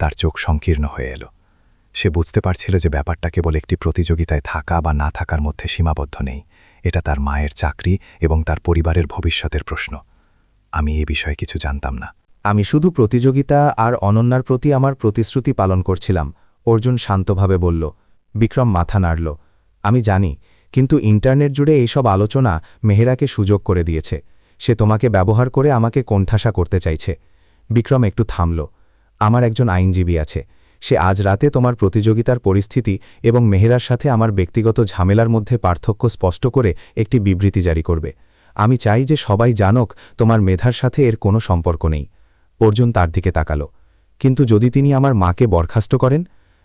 তার চোখ সংকীর্ণ হয়ে এলো। সে বুঝতে পারছিল যে ব্যাপারটা কেবল একটি প্রতিযোগিতায় থাকা বা না থাকার মধ্যে সীমাবদ্ধ নেই। এটা তার মায়ের চাকরি এবং তার পরিবারের ভবিষ্যতের প্রশ্ন। আমি এ বিষয়ে কিছু জানতাম না। আমি শুধু প্রতিযোগিতা আর অনন্যার প্রতি আমার প্রতিশ্রুতি পালন করছিলাম, অর্জুন শান্তভাবে বলল। বিক্রম মাথা নাড়ল। আমি জানি, কিন্তু ইন্টারনেট জুড়ে এইসব আলোচনা মেহেরাকে সুযোগ করে দিয়েছে। সে তোমাকে ব্যবহার করে আমাকে কোণঠাসা করতে চাইছে। বিক্রম একটু থামল। আমার একজন আইনজীবী আছে। সে আজ রাতে তোমার প্রতিযোগিতার পরিস্থিতি এবং মেহেরার সাথে আমার ব্যক্তিগত ঝামেলার মধ্যে পার্থক্য স্পষ্ট করে একটি বিবৃতি জারি করবে। আমি চাই যে সবাই জানুক তোমার মেধার সাথে এর কোনো সম্পর্ক নেই। অর্জুন তার দিকে তাকাল। কিন্তু যদি তিনি আমার মাকে বরখাস্ত করেন?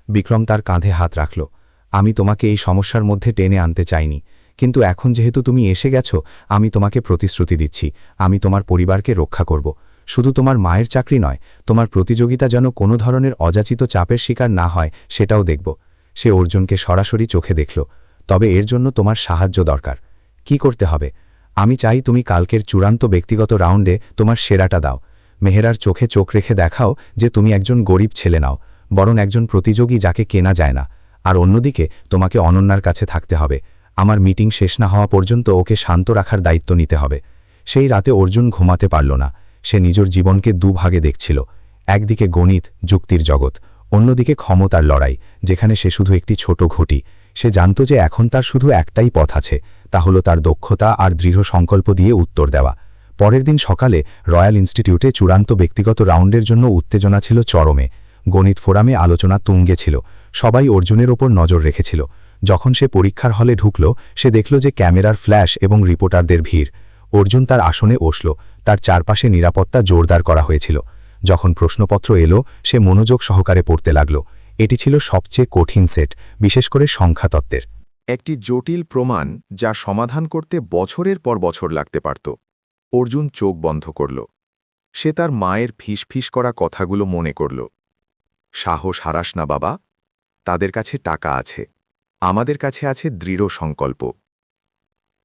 বিক্রম তার কাঁধে হাত রাখল। আমি তোমাকে এই সমস্যার মধ্যে টেনে আনতে চাইনি, কিন্তু এখন যেহেতু তুমি এসে গেছ আমি তোমাকে প্রতিশ্রুতি দিচ্ছি, আমি তোমার পরিবারকে রক্ষা করব। শুধু তোমার মায়ের চাকরি নয়, তোমার প্রতিযোগিতা যেন কোনো ধরনের অযাচিত চাপের শিকার না হয় সেটাও দেখব। সে অর্জুনকে সরাসরি চোখে দেখল। তবে এর জন্য তোমার সাহায্য দরকার। কি করতে হবে? আমি চাই তুমি কালকের চূড়ান্ত ব্যক্তিগত রাউন্ডে তোমার সেরাটা দাও। মেহেরার চোখে চোখ রেখে দেখাও যে তুমি একজন গরিব ছেলে নাও, বরং একজন প্রতিযোগী যাকে কেনা যায় না। আর অন্যদিকে তোমাকে অনন্যার কাছে থাকতে হবে। আমার মিটিং শেষ না হওয়া পর্যন্ত ওকে শান্ত রাখার দায়িত্ব নিতে হবে। সেই রাতে অর্জুন ঘুমাতে পারল না। সে নিজের জীবনকে দুভাগে দেখছিল। একদিকে গণিত, যুক্তির জগৎ, অন্যদিকে ক্ষমতার লড়াই, যেখানে সে শুধু একটি ছোট ঘটি। সে জানত যে এখন তার শুধু একটাই পথ আছে, তা হল তার দক্ষতা আর দৃঢ় সংকল্প দিয়ে উত্তর দেওয়া। পরের দিন সকালে রয়্যাল ইনস্টিটিউটে চূড়ান্ত ব্যক্তিগত রাউন্ডের জন্য উত্তেজনা ছিল চরমে। গণিত ফোরামে আলোচনা তুঙ্গে ছিল, সবাই অর্জুনের ওপর নজর রেখেছিল। যখন সে পরীক্ষার হলে ঢুকল, সে দেখল যে ক্যামেরার ফ্ল্যাশ এবং রিপোর্টারদের ভিড়। অর্জুন তার আসনে বসল, তার চারপাশে নিরাপত্তা জোরদার করা হয়েছিল। যখন প্রশ্নপত্র এলো, সে মনোযোগ সহকারে পড়তে লাগল। এটি ছিল সবচেয়ে কঠিন সেট, বিশেষ করে সংখ্যাতত্ত্বের। একটি জটিল প্রমাণ যা সমাধান করতে বছরের পর বছর লাগতে পারত। অর্জুন চোখ বন্ধ করল। সে তার মায়ের ফিসফিস করা কথাগুলো মনে করল। সাহস হারাস না বাবা, তাদের কাছে টাকা আছে, আমাদের কাছে আছে দৃঢ় সংকল্প।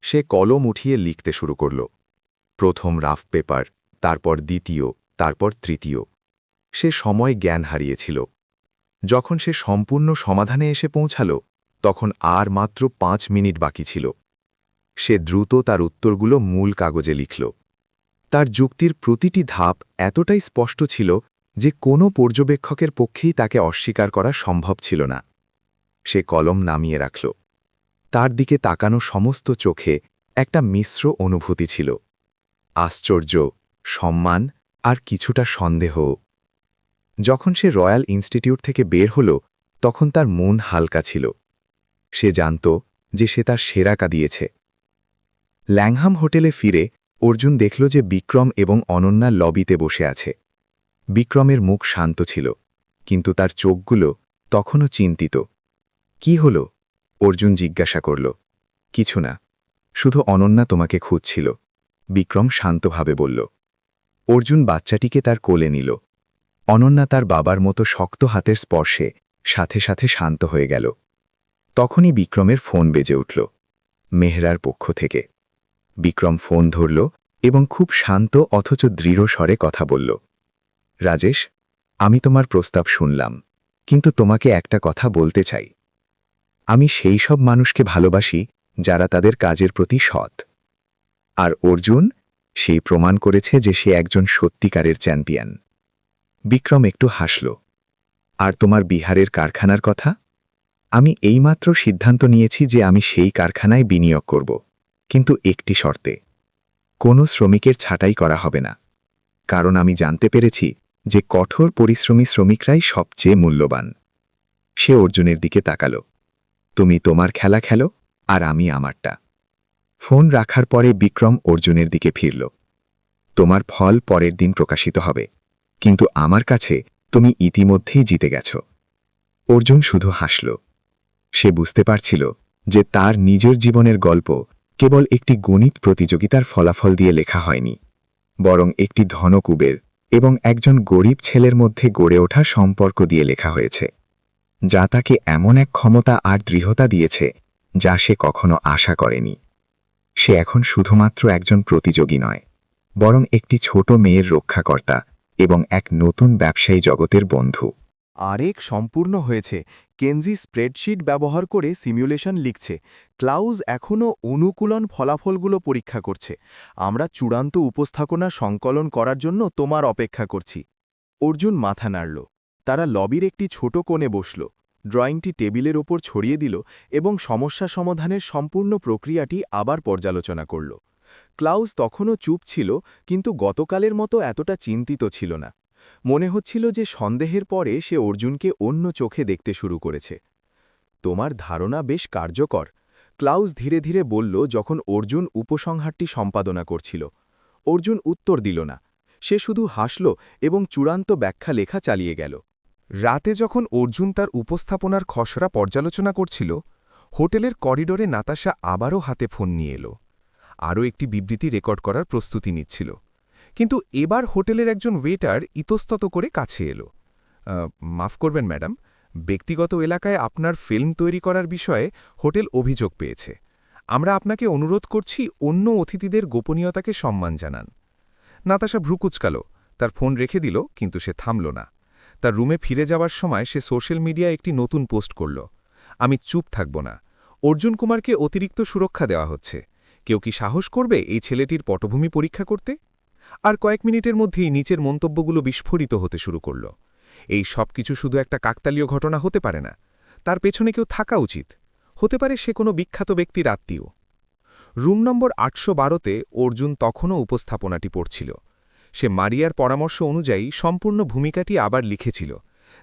সে কলম উঠিয়ে লিখতে শুরু করল। প্রথম রাফ পেপার, তারপর দ্বিতীয়, তারপর তৃতীয়। সে সময় জ্ঞান হারিয়েছিল। যখন সে সম্পূর্ণ সমাধানে এসে পৌঁছাল, তখন আর মাত্র 5 মিনিট বাকি ছিল। সে দ্রুত তার উত্তরগুলো মূল কাগজে লিখল। তার যুক্তির প্রতিটি ধাপ এতটাই স্পষ্ট ছিল যে কোনো পর্যবেক্ষকের পক্ষেই তাকে অস্বীকার করা সম্ভব ছিল না। সে কলম নামিয়ে রাখল। তার দিকে তাকানো সমস্ত চোখে একটা মিশ্র অনুভূতি ছিল, আশ্চর্য, সম্মান আর কিছুটা সন্দেহ। যখন সে রয়্যাল ইনস্টিটিউট থেকে বের হল, তখন তার মন হালকা ছিল। সে জানত যে সে তার সেরা দিয়েছে। ল্যাংহাম হোটেলে ফিরে অর্জুন দেখল যে বিক্রম এবং অনন্যা লবিতে বসে আছে। বিক্রমের মুখ শান্ত ছিল, কিন্তু তার চোখগুলো তখনও চিন্তিত। কি হল? অর্জুন জিজ্ঞাসা করল। কিছু না, শুধু অনন্যা তোমাকে খুঁজছিল, বিক্রম শান্তভাবে বলল। অর্জুন বাচ্চাটিকে তার কোলে নিল। অনন্যা তার বাবার মতো শক্ত হাতের স্পর্শে সাথে সাথে শান্ত হয়ে গেল। তখনই বিক্রমের ফোন বেজে উঠল, মেহরার পক্ষ থেকে। বিক্রম ফোন ধরল এবং খুব শান্ত অথচ দৃঢ় স্বরে কথা বলল। রাজেশ, আমি তোমার প্রস্তাব শুনলাম, কিন্তু তোমাকে একটা কথা বলতে চাই। আমি সেই সব মানুষকে ভালোবাসি যারা তাদের কাজের প্রতি সৎ। আর অর্জুন সেই প্রমাণ করেছে যে সে একজন সত্যিকারের চ্যাম্পিয়ন। বিক্রম একটু হাসল। আর তোমার বিহারের কারখানার কথা? আমি এইমাত্র সিদ্ধান্ত নিয়েছি যে আমি সেই কারখানায় বিনিয়োগ করব, কিন্তু একটি শর্তে। কোনো শ্রমিকের ছাঁটাই করা হবে না, কারণ আমি জানতে পেরেছি যে কঠোর পরিশ্রমী শ্রমিকরাই সবচেয়ে মূল্যবান। সে অর্জুনের দিকে তাকাল। তুমি তোমার খেলা খেলো, আর আমি আমারটা। ফোন রাখার পরে বিক্রম অর্জুনের দিকে ফিরল। তোমার ফল পরের দিন প্রকাশিত হবে, কিন্তু আমার কাছে তুমি ইতিমধ্যেই জিতে গেছ। অর্জুন শুধু হাসল। সে বুঝতে পারছিল যে তার নিজের জীবনের গল্প কেবল একটি গণিত প্রতিযোগিতার ফলাফল দিয়ে লেখা হয়নি, বরং একটি ধনকুবের এবং একজন গরিব ছেলের মধ্যে গড়ে ওঠা সম্পর্ক দিয়ে লেখা হয়েছে, যা তাকে এমন এক ক্ষমতা আর দৃঢ়তা দিয়েছে যা সে কখনো আশা করেনি। সে এখন শুধুমাত্র একজন প্রতিযোগী নয়, বরং একটি ছোট মেয়ের রক্ষাকর্তা এবং এক নতুন ব্যবসায়ী জগতের বন্ধু। আরেক সম্পূর্ণ হয়েছে। কেনজি স্প্রেডশিট ব্যবহার করে সিমুলেশন লিখছে। ক্লাউজ এখনও অনুকূলন ফলাফলগুলো পরীক্ষা করছে। আমরা চূড়ান্ত উপস্থাপনা সংকলন করার জন্য তোমার অপেক্ষা করছি। অর্জুন মাথা নাড়ল। তারা লবির একটি ছোট কোণে বসল, ড্রয়িংটি টেবিলের ওপর ছড়িয়ে দিল এবং সমস্যা সমাধানের সম্পূর্ণ প্রক্রিয়াটি আবার পর্যালোচনা করল। ক্লাউজ তখনও চুপ ছিল, কিন্তু গতকালের মতো এতটা চিন্তিত ছিল না। মনে হচ্ছিল যে সন্দেহের পরে সে অর্জুনকে অন্য চোখে দেখতে শুরু করেছে। তোমার ধারণা বেশ কার্যকর, ক্লাউজ ধীরে ধীরে বলল যখন অর্জুন উপসংহারটি সম্পাদনা করছিল। অর্জুন উত্তর দিল না, সে শুধু হাসল এবং চূড়ান্ত ব্যাখ্যা লেখা চালিয়ে গেল। রাতে যখন অর্জুন তার উপস্থাপনার খসড়া পর্যালোচনা করছিল, হোটেলের করিডোরে নাতাশা আবারও হাতে ফোন নিয়ে এলো। আরও একটি বিবৃতি রেকর্ড করার প্রস্তুতি নিচ্ছিল, কিন্তু এবার হোটেলের একজন ওয়েটার ইতস্তত করে কাছে এলো। মাফ করবেন ম্যাডাম, ব্যক্তিগত এলাকায় আপনার ফিল্ম তৈরি করার বিষয়ে হোটেল অভিযোগ পেয়েছে। আমরা আপনাকে অনুরোধ করছি অন্য অতিথিদের গোপনীয়তাকে সম্মান জানান। নাতাশা ভ্রু কুঁচকাল, তার ফোন রেখে দিল, কিন্তু সে থামল না। তার রুমে ফিরে যাওয়ার সময় সে সোশ্যাল মিডিয়ায় একটি নতুন পোস্ট করল। আমি চুপ থাকব না। অর্জুন কুমারকে অতিরিক্ত সুরক্ষা দেওয়া হচ্ছে। কেউ কি সাহস করবে এই ছেলেটির পটভূমি পরীক্ষা করতে? আর কয়েক মিনিটের মধ্যেই নিচের মন্তব্যগুলো বিস্ফোরিত হতে শুরু করল। এই সব কিছু শুধু একটা কাকতালীয় ঘটনা হতে পারে না, তার পেছনে কেউ থাকা উচিত। হতে পারে সে কোনো বিখ্যাত ব্যক্তির আত্মীয়। রুম নম্বর 812তে অর্জুন তখনও উপস্থাপনাটি পড়ছিল। সে মারিয়ার পরামর্শ অনুযায়ী সম্পূর্ণ ভূমিকাটি আবার লিখেছিল,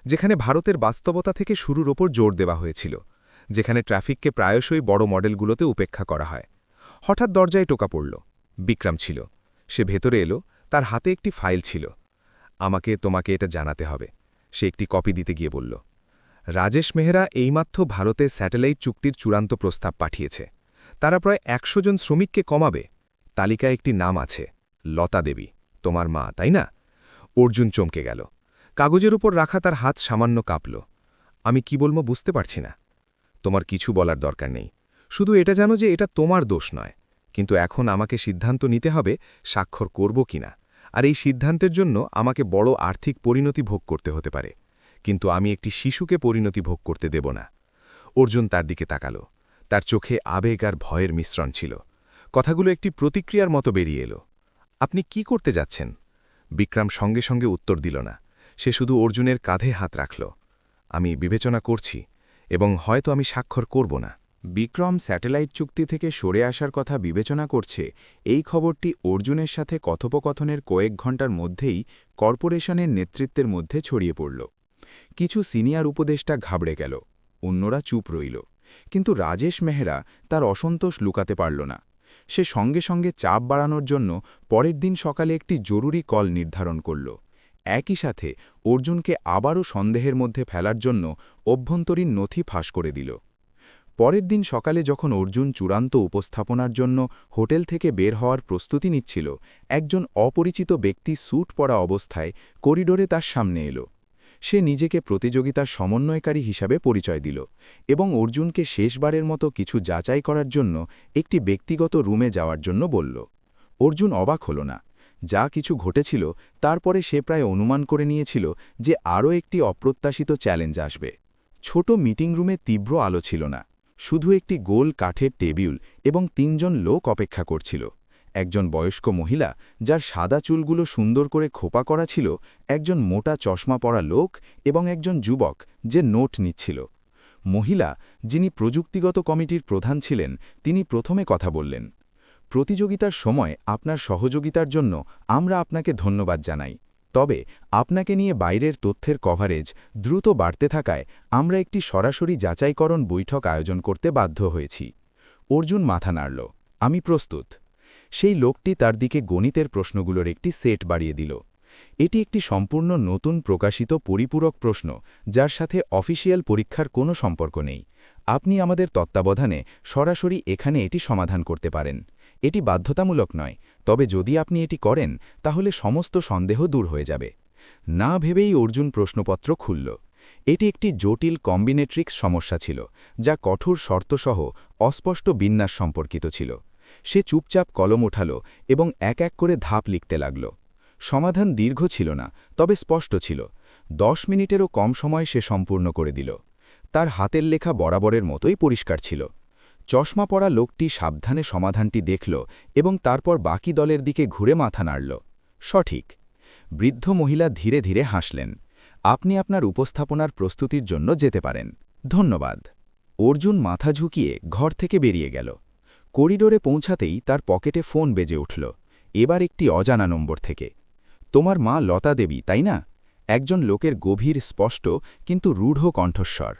যেখানে ভারতের বাস্তবতা থেকে শুরুর ওপর জোর দেওয়া হয়েছিল, যেখানে ট্রাফিককে প্রায়শই বড় মডেলগুলোতে উপেক্ষা করা হয়। হঠাৎ দরজায় টোকা পড়ল। বিক্রম ছিল। সে ভেতরে এলো, তার হাতে একটি ফাইল ছিল। আমাকে তোমাকে এটা জানাতে হবে, সে একটি কপি দিতে গিয়ে বলল। রাজেশ মেহরা এইমাত্র ভারতে স্যাটেলাইট চুক্তির চূড়ান্ত প্রস্তাব পাঠিয়েছে। তারা প্রায় 100 জন শ্রমিককে কমাবে। তালিকায় একটি নাম আছে, লতা দেবী, তোমার মা, তাই না? অর্জুন চমকে গেল। কাগজের উপর রাখা তার হাত সামান্য কাঁপল। আমি কি বলবো বুঝতে পারছি না। তোমার কিছু বলার দরকার নেই, শুধু এটা জানো যে এটা তোমার দোষ নয়। কিন্তু এখন আমাকে সিদ্ধান্ত নিতে হবে স্বাক্ষর করব কিনা, আর এই সিদ্ধান্তের জন্য আমাকে বড় আর্থিক পরিণতি ভোগ করতে হতে পারে। কিন্তু আমি একটি শিশুকে পরিণতি ভোগ করতে দেব না। অর্জুন তার দিকে তাকালো। তার চোখে আবেগ আর ভয়ের মিশ্রণ ছিল। কথাগুলো একটি প্রতিক্রিয়ার মতো বেরিয়ে এলো। আপনি কি করতে যাচ্ছেন? বিক্রম সঙ্গে সঙ্গে উত্তর দিল না। সে শুধু অর্জুনের কাঁধে হাত রাখল। আমি বিবেচনা করছি, এবং হয়তো আমি স্বাক্ষর করব না। বিক্রম স্যাটেলাইট চুক্তি থেকে সরে আসার কথা বিবেচনা করছে, এই খবরটি অর্জুনের সাথে কথোপকথনের কয়েক ঘণ্টার মধ্যেই কর্পোরেশনের নেতৃত্বের মধ্যে ছড়িয়ে পড়ল। কিছু সিনিয়র উপদেষ্টা ঘাবড়ে গেল, অন্যরা চুপ রইল। কিন্তু রাজেশ মেহরা তার অসন্তোষ লুকাতে পারল না। সে সঙ্গে সঙ্গে চাপ বাড়ানোর জন্য পরের দিন সকালে একটি জরুরি কল নির্ধারণ করল। একই সাথে অর্জুনকে আবারও সন্দেহের মধ্যে ফেলার জন্য অভ্যন্তরীণ নথি ফাঁস করে দিল। পরের দিন সকালে যখন অর্জুন চূড়ান্ত উপস্থাপনার জন্য হোটেল থেকে বের হওয়ার প্রস্তুতি নিচ্ছিল, একজন অপরিচিত ব্যক্তি স্যুট পরা অবস্থায় করিডোরে তার সামনে এলো। সে নিজেকে প্রতিযোগিতার সমন্বয়কারী হিসাবে পরিচয় দিল এবং অর্জুনকে শেষবারের মতো কিছু যাচাই করার জন্য একটি ব্যক্তিগত রুমে যাওয়ার জন্য বলল। অর্জুন অবাক হল না। যা কিছু ঘটেছিল তারপরে সে প্রায় অনুমান করে নিয়েছিল যে আরও একটি অপ্রত্যাশিত চ্যালেঞ্জ আসবে। ছোট মিটিং রুমে তীব্র আলো ছিল না, শুধু একটি গোল কাঠের টেবিল এবং 3 জন লোক অপেক্ষা করছিল। একজন বয়স্ক মহিলা, যার সাদা চুলগুলো সুন্দর করে খোপা করা ছিল, একজন মোটা চশমা পরা লোক এবং একজন যুবক যে নোট নিচ্ছিল। মহিলা, যিনি প্রযুক্তিগত কমিটির প্রধান ছিলেন, তিনি প্রথমে কথা বললেন। প্রতিযোগিতার সময় আপনার সহযোগিতার জন্য আমরা আপনাকে ধন্যবাদ জানাই। তবে আপনাকে নিয়ে বাইরের তথ্যের কভারেজ দ্রুত বাড়তে থাকায় আমরা একটি সরাসরি যাচাইকরণ বৈঠক আয়োজন করতে বাধ্য হয়েছি। অর্জুন মাথা নাড়ল। আমি প্রস্তুত। সেই লোকটি তার দিকে গণিতের প্রশ্নগুলোর একটি সেট বাড়িয়ে দিল। এটি একটি সম্পূর্ণ নতুন প্রকাশিত পরিপূরক প্রশ্ন, যার সাথে অফিসিয়াল পরীক্ষার কোনো সম্পর্ক নেই। আপনি আমাদের তত্ত্বাবধানে সরাসরি এখানে এটি সমাধান করতে পারেন। এটি বাধ্যতামূলক নয়, তবে যদি আপনি এটি করেন তাহলে সমস্ত সন্দেহ দূর হয়ে যাবে। না ভেবেই অর্জুন প্রশ্নপত্র খুলল। এটি একটি জটিল কম্বিনেট্রিক্স সমস্যা ছিল, যা কঠোর শর্তসহ অস্পষ্ট বিন্যাস সম্পর্কিত ছিল। সে চুপচাপ কলম ওঠাল এবং এক এক করে ধাপ লিখতে লাগল। সমাধান দীর্ঘ ছিল না, তবে স্পষ্ট ছিল। 10 মিনিটেরও কম সময় সে সম্পূর্ণ করে দিল। তার হাতের লেখা বরাবরের মতোই পরিষ্কার ছিল। চশমা পরা লোকটি সাবধানে সমাধানটি দেখল এবং তারপর বাকি দলের দিকে ঘুরে মাথা নাড়ল। সঠিক। বৃদ্ধ মহিলা ধীরে ধীরে হাসলেন। আপনি আপনার উপস্থাপনার প্রস্তুতির জন্য যেতে পারেন। ধন্যবাদ। অর্জুন মাথা ঝুঁকিয়ে ঘর থেকে বেরিয়ে গেল। করিডোরে পৌঁছাতেই তার পকেটে ফোন বেজে উঠল, এবার একটি অজানা নম্বর থেকে। তোমার মা লতা দেবী, তাই না? একজন লোকের গভীর, স্পষ্ট কিন্তু রূঢ় কণ্ঠস্বর।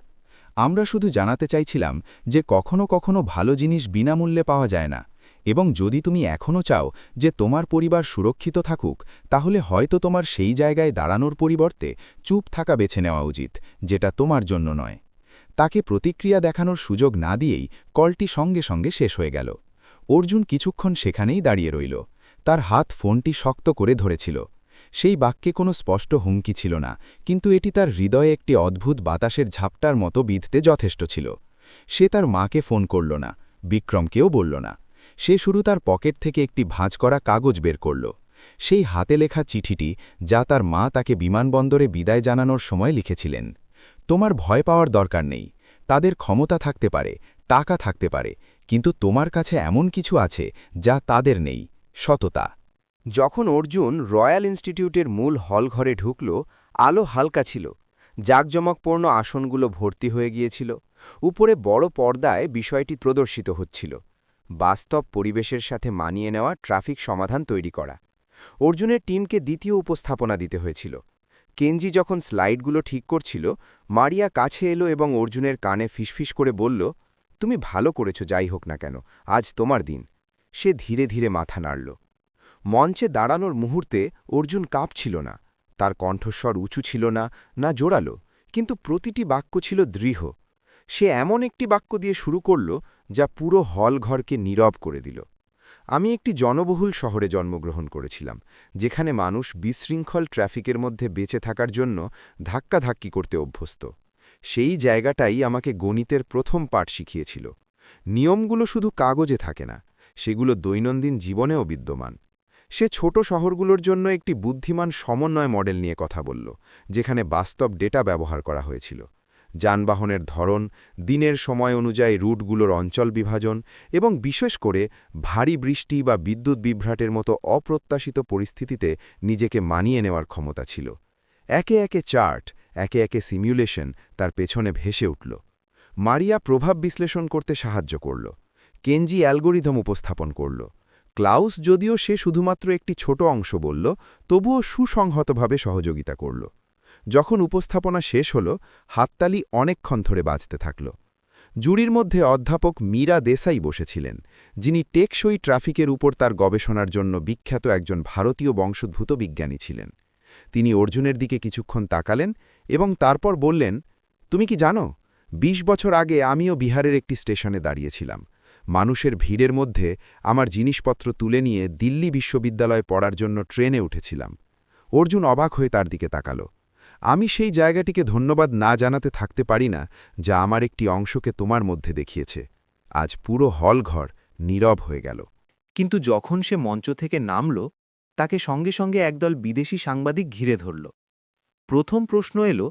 আমরা শুধু জানাতে চাইছিলাম যে কখনো কখনো ভালো জিনিস বিনামূল্যে পাওয়া যায় না, এবং যদি তুমি এখনও চাও যে তোমার পরিবার সুরক্ষিত থাকুক, তাহলে হয়তো তোমার সেই জায়গায় দাঁড়ানোর পরিবর্তে চুপ থাকা বেছে নেওয়া উচিত, যেটা তোমার জন্য নয়। তাকে প্রতিক্রিয়া দেখানোর সুযোগ না দিয়েই কলটি সঙ্গে সঙ্গে শেষ হয়ে গেল। অর্জুন কিছুক্ষণ সেখানেই দাঁড়িয়ে রইল। তার হাত ফোনটি শক্ত করে ধরেছিল। সেই বাক্যে কোনো স্পষ্ট হুমকি ছিল না, কিন্তু এটি তার হৃদয়ে একটি অদ্ভুত বাতাসের ঝাপটার মতো বিঁধতে যথেষ্ট ছিল। সে তার মাকে ফোন করল না, বিক্রমকেও বলল না। সে শুরু তার পকেট থেকে একটি ভাঁজ করা কাগজ বের করল। সেই হাতে লেখা চিঠিটি, যা তার মা তাকে বিমানবন্দরে বিদায় জানানোর সময় লিখেছিলেন। তোমার ভয় পাওয়ার দরকার নেই। তাদের ক্ষমতা থাকতে পারে, টাকা থাকতে পারে, কিন্তু তোমার কাছে এমন কিছু আছে যা তাদের নেই, সততা। যখন অর্জুন রয়্যাল ইনস্টিটিউটের মূল হলঘরে ঢুকল, আলো হালকা ছিল। জাঁকজমকপূর্ণ আসনগুলো ভর্তি হয়ে গিয়েছিল। উপরে বড় পর্দায় বিষয়টি প্রদর্শিত হচ্ছিল। বাস্তব পরিবেশের সাথে মানিয়ে নেওয়া ট্রাফিক সমাধান তৈরি করা। অর্জুনের টিমকে দ্বিতীয় উপস্থাপনা দিতে হয়েছিল। কেনজি যখন স্লাইডগুলো ঠিক করছিল, মারিয়া কাছে এলো এবং অর্জুনের কানে ফিসফিস করে বলল, তুমি ভালো করেছ, যাই হোক না কেন, আজ তোমার দিন। সে ধীরে ধীরে মাথা নাড়ল। মঞ্চে দাঁড়ানোর মুহূর্তে অর্জুন কাঁপছিল না। তার কণ্ঠস্বর উঁচু ছিল না, না জোরালো, কিন্তু প্রতিটি বাক্য ছিল দৃঢ়। সে এমন একটি বাক্য দিয়ে শুরু করল যা পুরো হলঘরকে নীরব করে দিল। আমি একটি জনবহুল শহরে জন্মগ্রহণ করেছিলাম, যেখানে মানুষ বিশৃঙ্খল ট্রাফিকের মধ্যে বেঁচে থাকার জন্য ধাক্কাধাক্কি করতে অভ্যস্ত। সেই জায়গাটাই আমাকে গণিতের প্রথম পাঠ শিখিয়েছিল। নিয়মগুলো শুধু কাগজে থাকে না, সেগুলো দৈনন্দিন জীবনেও বিদ্যমান। সে ছোট শহরগুলোর জন্য একটি বুদ্ধিমান সমন্বয় মডেল নিয়ে কথা বলল, যেখানে বাস্তব ডেটা ব্যবহার করা হয়েছিল। যানবাহনের ধরন, দিনের সময় অনুযায়ী রুটগুলোর অঞ্চল বিভাজন এবং বিশেষ করে ভারী বৃষ্টি বা বিদ্যুৎ বিভ্রাটের মতো অপ্রত্যাশিত পরিস্থিতিতে নিজেকে মানিয়ে নেওয়ার ক্ষমতা ছিল। একে একে চার্ট, একে একে সিমুলেশন তার পেছনে ভেসে উঠল। মারিয়া প্রভাব বিশ্লেষণ করতে সাহায্য করল। কেনজি অ্যালগোরিদম উপস্থাপন করল। ক্লাউস, যদিও সে শুধুমাত্র একটি ছোট অংশ বলল, তবুও সুসংহতভাবে সহযোগিতা করল। যখন উপস্থাপনা শেষ হল, হাততালি অনেকক্ষণ ধরে বাজতে থাকল। জুরির মধ্যে অধ্যাপক মীরা দেসাই বসেছিলেন, যিনি টেকসই ট্রাফিকের উপর তার গবেষণার জন্য বিখ্যাত একজন ভারতীয় বংশোদ্ভূত বিজ্ঞানী ছিলেন। তিনি অর্জুনের দিকে কিছুক্ষণ তাকালেন এবং তারপর বললেন, তুমি কি জানো, ২০ বছর আগে আমিও বিহারের একটি স্টেশনে দাঁড়িয়েছিলাম। মানুষের ভিড়ের মধ্যে আমার জিনিসপত্র তুলে নিয়ে দিল্লি বিশ্ববিদ্যালয়ে পড়ার জন্য ট্রেনে উঠেছিলাম। অর্জুন অবাক হয়ে তার দিকে তাকাল। আমি সেই জায়গাটিকে ধন্যবাদ না জানাতে থাকতে পারি না, যা আমার একটি অংশকে তোমার মধ্যে দেখিয়েছে। আজ পুরো হলঘর নীরব হয়ে গেল। কিন্তু যখন সে মঞ্চ থেকে নামল, তাকে সঙ্গে সঙ্গে একদল বিদেশি সাংবাদিক ঘিরে ধরল। প্রথম প্রশ্ন এলো,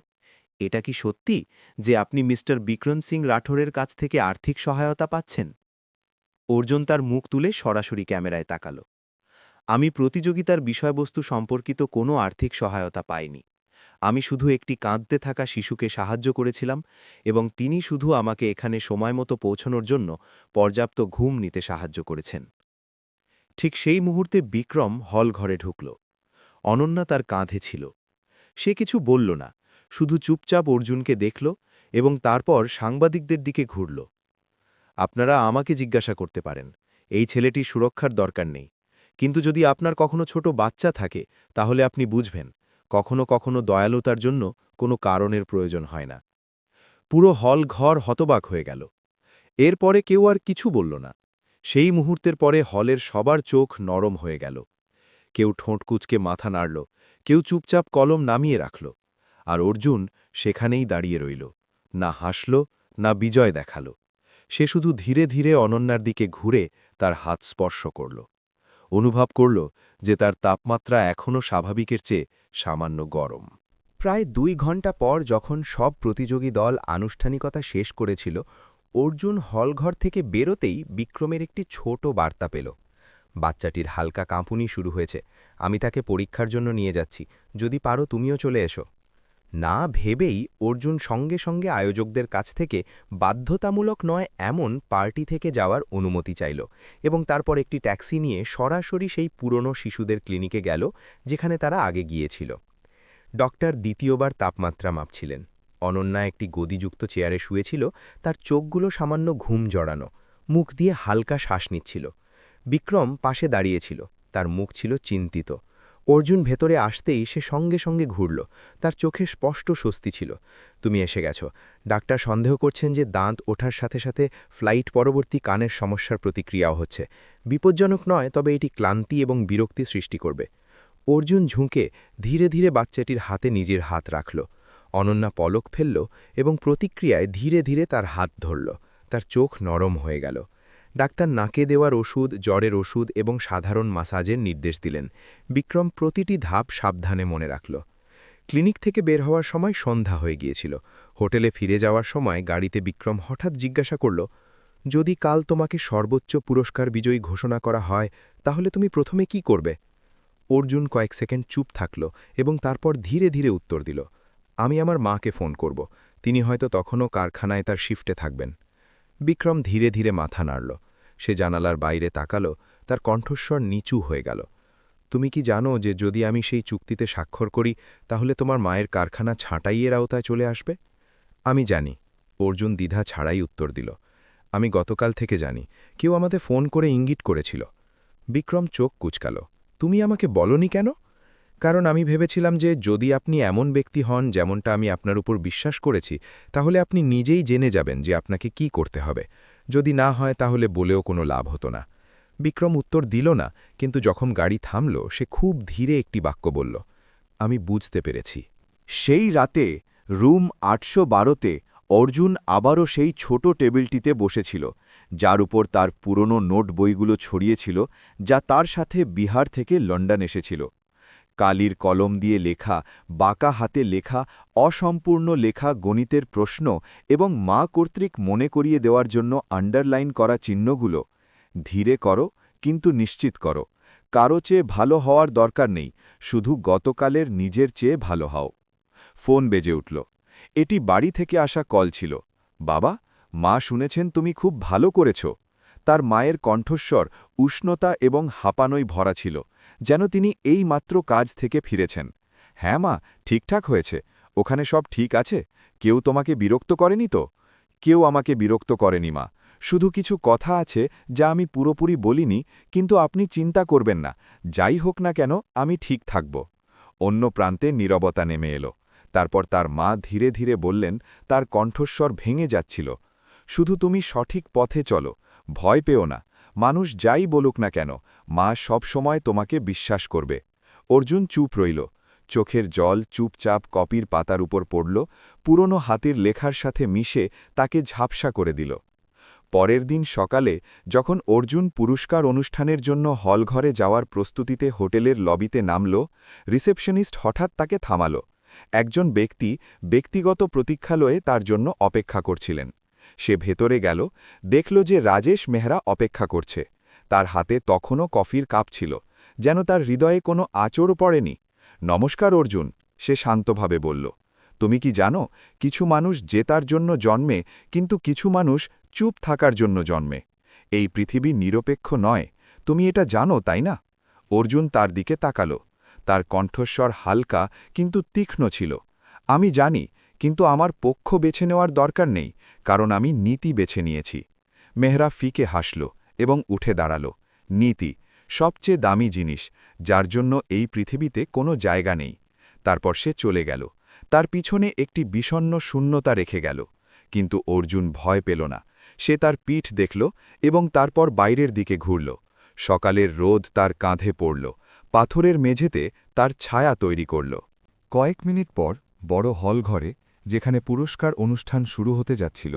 এটা কি সত্যি যে আপনি মিস্টার বিক্রম সিং রাঠোরের কাছ থেকে আর্থিক সহায়তা পাচ্ছেন? অর্জুন তার মুখ তুলে সরাসরি ক্যামেরায় তাকাল। আমি প্রতিযোগিতার বিষয়বস্তু সম্পর্কিত কোনো আর্থিক সহায়তা পাইনি। আমি শুধু একটি কাঁদতে থাকা শিশুকে সাহায্য করেছিলাম এবং তিনি শুধু আমাকে এখানে সময়মতো পৌঁছানোর জন্য পর্যাপ্ত ঘুম নিতে সাহায্য করেছেন। ঠিক সেই মুহূর্তে বিক্রম হল ঘরে ঢুকল। অনন্যা তার কাঁধে ছিল। সে কিছু বলল না, শুধু চুপচাপ অর্জুনকে দেখল এবং তারপর সাংবাদিকদের দিকে ঘুরল। আপনারা আমাকে জিজ্ঞাসা করতে পারেন, এই ছেলেটির সুরক্ষার দরকার নেই, কিন্তু যদি আপনার কখনো ছোট বাচ্চা থাকে তাহলে আপনি বুঝবেন, কখনো কখনো দয়ালুতার জন্য কোনো কারণের প্রয়োজন হয় না। পুরো হল ঘর হতবাক হয়ে গেল। এরপরে কেউ আর কিছু বলল না। সেই মুহূর্তের পরে হলের সবার চোখ নরম হয়ে গেল। কেউ ঠোঁট কুঁচকে মাথা নাড়ল, কেউ চুপচাপ কলম নামিয়ে রাখল, আর অর্জুন সেখানেই দাঁড়িয়ে রইল, না হাসল না বিজয় দেখাল। সে শুধু ধীরে ধীরে অনন্যার দিকে ঘুরে তার হাত স্পর্শ করল। অনুভব করল যে তার তাপমাত্রা এখনও স্বাভাবিকের চেয়ে সামান্য গরম। প্রায় ২ ঘণ্টা পর যখন সব প্রতিযোগী দল আনুষ্ঠানিকতা শেষ করেছিল, অর্জুন হলঘর থেকে বেরোতেই বিক্রমের একটি ছোট বার্তা পেল। বাচ্চাটির হালকা কাঁপুনি শুরু হয়েছে, আমি তাকে পরীক্ষার জন্য নিয়ে যাচ্ছি, যদি পারো তুমিও চলে এসো। না ভেবেই অর্জুন সঙ্গে সঙ্গে আয়োজকদের কাছ থেকে বাধ্যতামূলক নয় এমন পার্টি থেকে যাওয়ার অনুমতি চাইল এবং তারপর একটি ট্যাক্সি নিয়ে সরাসরি সেই পুরনো শিশুদের ক্লিনিকে গেল, যেখানে তারা আগে গিয়েছিল। ডক্টর দ্বিতীয়বার তাপমাত্রা মাপছিলেন। অনন্যা একটি গদিযুক্ত চেয়ারে শুয়েছিল, তার চোখগুলো সামান্য ঘুম জড়ানো, মুখ দিয়ে হালকা শ্বাস নিচ্ছিল। বিক্রম পাশে দাঁড়িয়েছিল, তার মুখ ছিল চিন্তিত। অর্জুন ভেতরে আসতেই সে সঙ্গে সঙ্গে ঘুরল, তার চোখে স্পষ্ট স্বস্তি ছিল। তুমি এসে গেছো। ডাক্তার সন্দেহ করছেন যে দাঁত ওঠার সাথে সাথে ফ্লাইট পরবর্তী কানের সমস্যার প্রতিক্রিয়াও হচ্ছে। বিপজ্জনক নয়, তবে এটি ক্লান্তি এবং বিরক্তি সৃষ্টি করবে। অর্জুন ঝুঁকে ধীরে ধীরে বাচ্চাটির হাতে নিজের হাত রাখল। অনন্যা পলক ফেলল এবং প্রতিক্রিয়ায় ধীরে ধীরে তার হাত ধরল। তার চোখ নরম হয়ে গেল। ডাক্তার নাকে দেওয়ার ওষুধ, জ্বরের ওষুধ এবং সাধারণ মাসাজের নির্দেশ দিলেন। বিক্রম প্রতিটি ধাপ সাবধানে মনে রাখল। ক্লিনিক থেকে বের হওয়ার সময় সন্ধ্যা হয়ে গিয়েছিল। হোটেলে ফিরে যাওয়ার সময় গাড়িতে বিক্রম হঠাৎ জিজ্ঞাসা করল, যদি কাল তোমাকে সর্বোচ্চ পুরস্কার বিজয়ী ঘোষণা করা হয়, তাহলে তুমি প্রথমে কি করবে? অর্জুন কয়েক সেকেন্ড চুপ থাকল এবং তারপর ধীরে ধীরে উত্তর দিল, আমি আমার মাকে ফোন করব, তিনি হয়তো তখনও কারখানায় তার শিফটে থাকবেন। বিক্রম ধীরে ধীরে মাথা নাড়ল। সে জানালার বাইরে তাকালো, তার কণ্ঠস্বর নিচু হয়ে গেল। তুমি কি জানো যে যদি আমি সেই চুক্তিতে স্বাক্ষর করি তাহলে তোমার মায়ের কারখানা ছাঁটাইয়ের আওতায় চলে আসবে? আমি জানি, অর্জুন দ্বিধা ছাড়াই উত্তর দিল। আমি গতকাল থেকে জানি, কেউ আমাদের ফোন করে ইঙ্গিত করেছিল। বিক্রম চোখ কুচকাল। তুমি আমাকে বলনি কেন? কারণ আমি ভেবেছিলাম যে যদি আপনি এমন ব্যক্তি হন যেমনটা আমি আপনার উপর বিশ্বাস করেছি, তাহলে আপনি নিজেই জেনে যাবেন যে আপনাকে কি করতে হবে। যদি না হয় তাহলে বলেও কোনো লাভ হতো না। বিক্রম উত্তর দিল না, কিন্তু যখন গাড়ি থামল সে খুব ধীরে একটি বাক্য বলল, আমি বুঝতে পেরেছি। সেই রাতে রুম ৮১২তে অর্জুন আবারও সেই ছোট টেবিলটিতে বসেছিল, যার উপর তার পুরনো নোট বইগুলো ছড়িয়েছিল, যা তার সাথে বিহার থেকে লন্ডন এসেছিল। কালির কলম দিয়ে লেখা, বাঁকা হাতে লেখা, অসম্পূর্ণ লেখা গণিতের প্রশ্ন এবং মা কর্তৃক মনে করিয়ে দেওয়ার জন্য আন্ডারলাইন করা চিহ্নগুলো। ধীরে করো, কিন্তু নিশ্চিত করো। কারো চেয়ে ভালো হওয়ার দরকার নেই, শুধু গতকালের নিজের চেয়ে ভালো হও। ফোন বেজে উঠল। এটি বাড়ি থেকে আসা কল ছিল। বাবা, মা শুনেছেন তুমি খুব ভালো করেছ। তার মায়ের কণ্ঠস্বর উষ্ণতা এবং হাঁপানোয় ভরা ছিল, যেন তিনি এই মাত্র কাজ থেকে ফিরেছেন। হ্যাঁ মা, ঠিকঠাক হয়েছে। ওখানে সব ঠিক আছে? কেউ তোমাকে বিরক্ত করেনি তো? কেউ আমাকে বিরক্ত করেনি মা। শুধু কিছু কথা আছে যা আমি পুরোপুরি বলিনি, কিন্তু আপনি চিন্তা করবেন না। যাই হোক না কেন, আমি ঠিক থাকব। অন্য প্রান্তে নীরবতা নেমে এলো। তারপর তার মা ধীরে ধীরে বললেন, তার কণ্ঠস্বর ভেঙে যাচ্ছিল, শুধু তুমি সঠিক পথে চলো, ভয় পেও না। মানুষ যাই বলুক না কেন, মা সব সময় তোমাকে বিশ্বাস করবে। অর্জুন চুপ রইল। চোখের জল চুপচাপ কপির পাতার উপর পড়ল, পুরনো হাতের লেখার সাথে মিশে তাকে ঝাপসা করে দিল। পরের দিন সকালে যখন অর্জুন পুরস্কার অনুষ্ঠানের জন্য হলঘরে যাওয়ার প্রস্তুতিতে হোটেলের লবিতে নামল, রিসেপশনিস্ট হঠাৎ তাকে থামাল। একজন ব্যক্তি ব্যক্তিগত প্রতীক্ষালয়ে তার জন্য অপেক্ষা করছিলেন। সে ভেতরে গেল, দেখল যে রাজেশ মেহরা অপেক্ষা করছে। তার হাতে তখনও কফির কাপ ছিল, যেন তার হৃদয়ে কোনো আঁচড় পড়েনি। নমস্কার অর্জুন, সে শান্তভাবে বলল। তুমি কি জানো, কিছু মানুষ জেতার জন্য জন্মে, কিন্তু কিছু মানুষ চুপ থাকার জন্য জন্মে। এই পৃথিবী নিরপেক্ষ নয়, তুমি এটা জানো, তাই না? অর্জুন তার দিকে তাকাল। তার কণ্ঠস্বর হালকা কিন্তু তীক্ষ্ণ ছিল। আমি জানি, কিন্তু আমার পক্ষ বেছে নেওয়ার দরকার নেই, কারণ আমি নীতি বেছে নিয়েছি। মেহরা ফিকে হাসল এবং উঠে দাঁড়াল। নীতি, সবচেয়ে দামি জিনিস, যার জন্য এই পৃথিবীতে কোনো জায়গা নেই। তারপর সে চলে গেল। তার পিছনে একটি বিষণ্ণ শূন্যতা রেখে গেল। কিন্তু অর্জুন ভয় পেল না। সে তার পিঠ দেখল এবং তারপর বাইরের দিকে ঘুরল। সকালের রোদ তার কাঁধে পড়ল, পাথরের মেঝেতে তার ছায়া তৈরি করল। কয়েক মিনিট পর বড় হলঘরে, যেখানে পুরস্কার অনুষ্ঠান শুরু হতে যাচ্ছিল,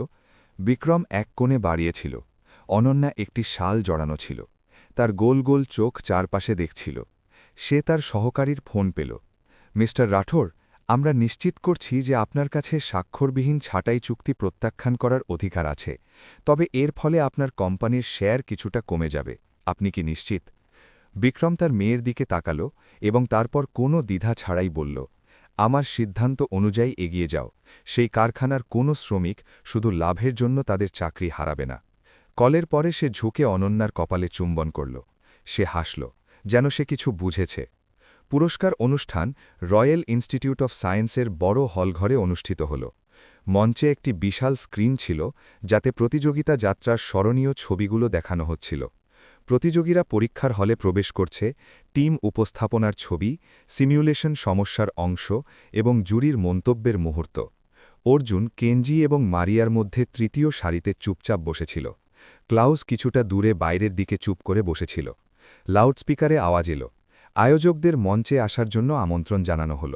বিক্রম এক কোণে বাড়িয়েছিল। অনন্যা একটি শাল জড়ানো ছিল। তার গোল গোল চোখ চারপাশে দেখছিল। সে তার সহকারীর ফোন পেল। মিস্টার রাঠোর, আমরা নিশ্চিত করছি যে আপনার কাছে স্বাক্ষরবিহীন ছাঁটাই চুক্তি প্রত্যাখ্যান করার অধিকার আছে, তবে এর ফলে আপনার কোম্পানির শেয়ার কিছুটা কমে যাবে। আপনি কি নিশ্চিত? বিক্রম তার মেয়ের দিকে তাকাল এবং তারপর কোনো দ্বিধা ছাড়াই বলল, আমার সিদ্ধান্ত অনুযায়ী এগিয়ে যাও। সেই কারখানার কোনো শ্রমিক শুধু লাভের জন্য তাদের চাকরি হারাবে না। কলের পরে সে ঝুঁকে অনন্যার কপালে চুম্বন করল। সে হাসল, যেন সে কিছু বুঝেছে। পুরস্কার অনুষ্ঠান রয়্যাল ইনস্টিটিউট অফ সায়েন্সের বড় হলঘরে অনুষ্ঠিত হল। মঞ্চে একটি বিশাল স্ক্রিন ছিল, যাতে প্রতিযোগিতা যাত্রার স্মরণীয় ছবিগুলো দেখানো হচ্ছিল। প্রতিযোগীরা পরীক্ষার হলে প্রবেশ করছে, টিম উপস্থাপনার ছবি, সিমিউলেশন সমস্যার অংশ এবং জুরির মন্তব্যের মুহূর্ত। অর্জুন কেনজি এবং মারিয়ার মধ্যে তৃতীয় সারিতে চুপচাপ বসেছিল। ক্লাউস কিছুটা দূরে বাইরের দিকে চুপ করে বসেছিল। লাউডস্পিকারে আওয়াজ এলো, আয়োজকদের মঞ্চে আসার জন্য আমন্ত্রণ জানানো হল।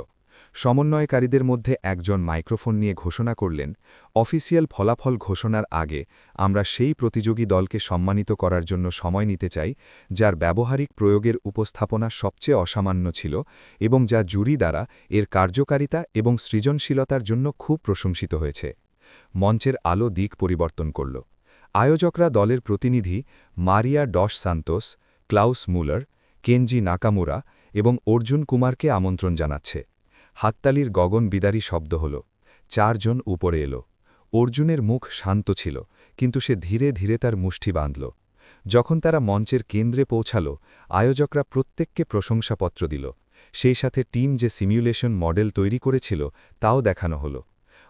সমন্বয়কারীদের মধ্যে একজন মাইক্রোফোন নিয়ে ঘোষণা করলেন, অফিসিয়াল ফলাফল ঘোষণার আগে আমরা সেই প্রতিযোগী দলকে সম্মানিত করার জন্য সময় নিতে চাই, যার ব্যবহারিক প্রয়োগের উপস্থাপনা সবচেয়ে অসামান্য ছিল এবং যা জুরি দ্বারা এর কার্যকারিতা এবং সৃজনশীলতার জন্য খুব প্রশংসিত হয়েছে। মঞ্চের আলো দিক পরিবর্তন করল। আয়োজকরা দলের প্রতিনিধি মারিয়া ডস সান্তোস, ক্লাউস মুলার, কেনজি নাকামুরা এবং অর্জুন কুমারকে আমন্ত্রণ জানাচ্ছে। হাততালির গগন বিদারী শব্দ হল। 4 জন উপরে এলো। অর্জুনের মুখ শান্ত ছিল, কিন্তু সে ধীরে ধীরে তার মুষ্টি বাঁধল। যখন তারা মঞ্চের কেন্দ্রে পৌঁছাল, আয়োজকরা প্রত্যেককে প্রশংসাপত্র দিল। সেই সাথে টিম যে সিমিউলেশন মডেল তৈরি করেছিল তাও দেখানো হলো।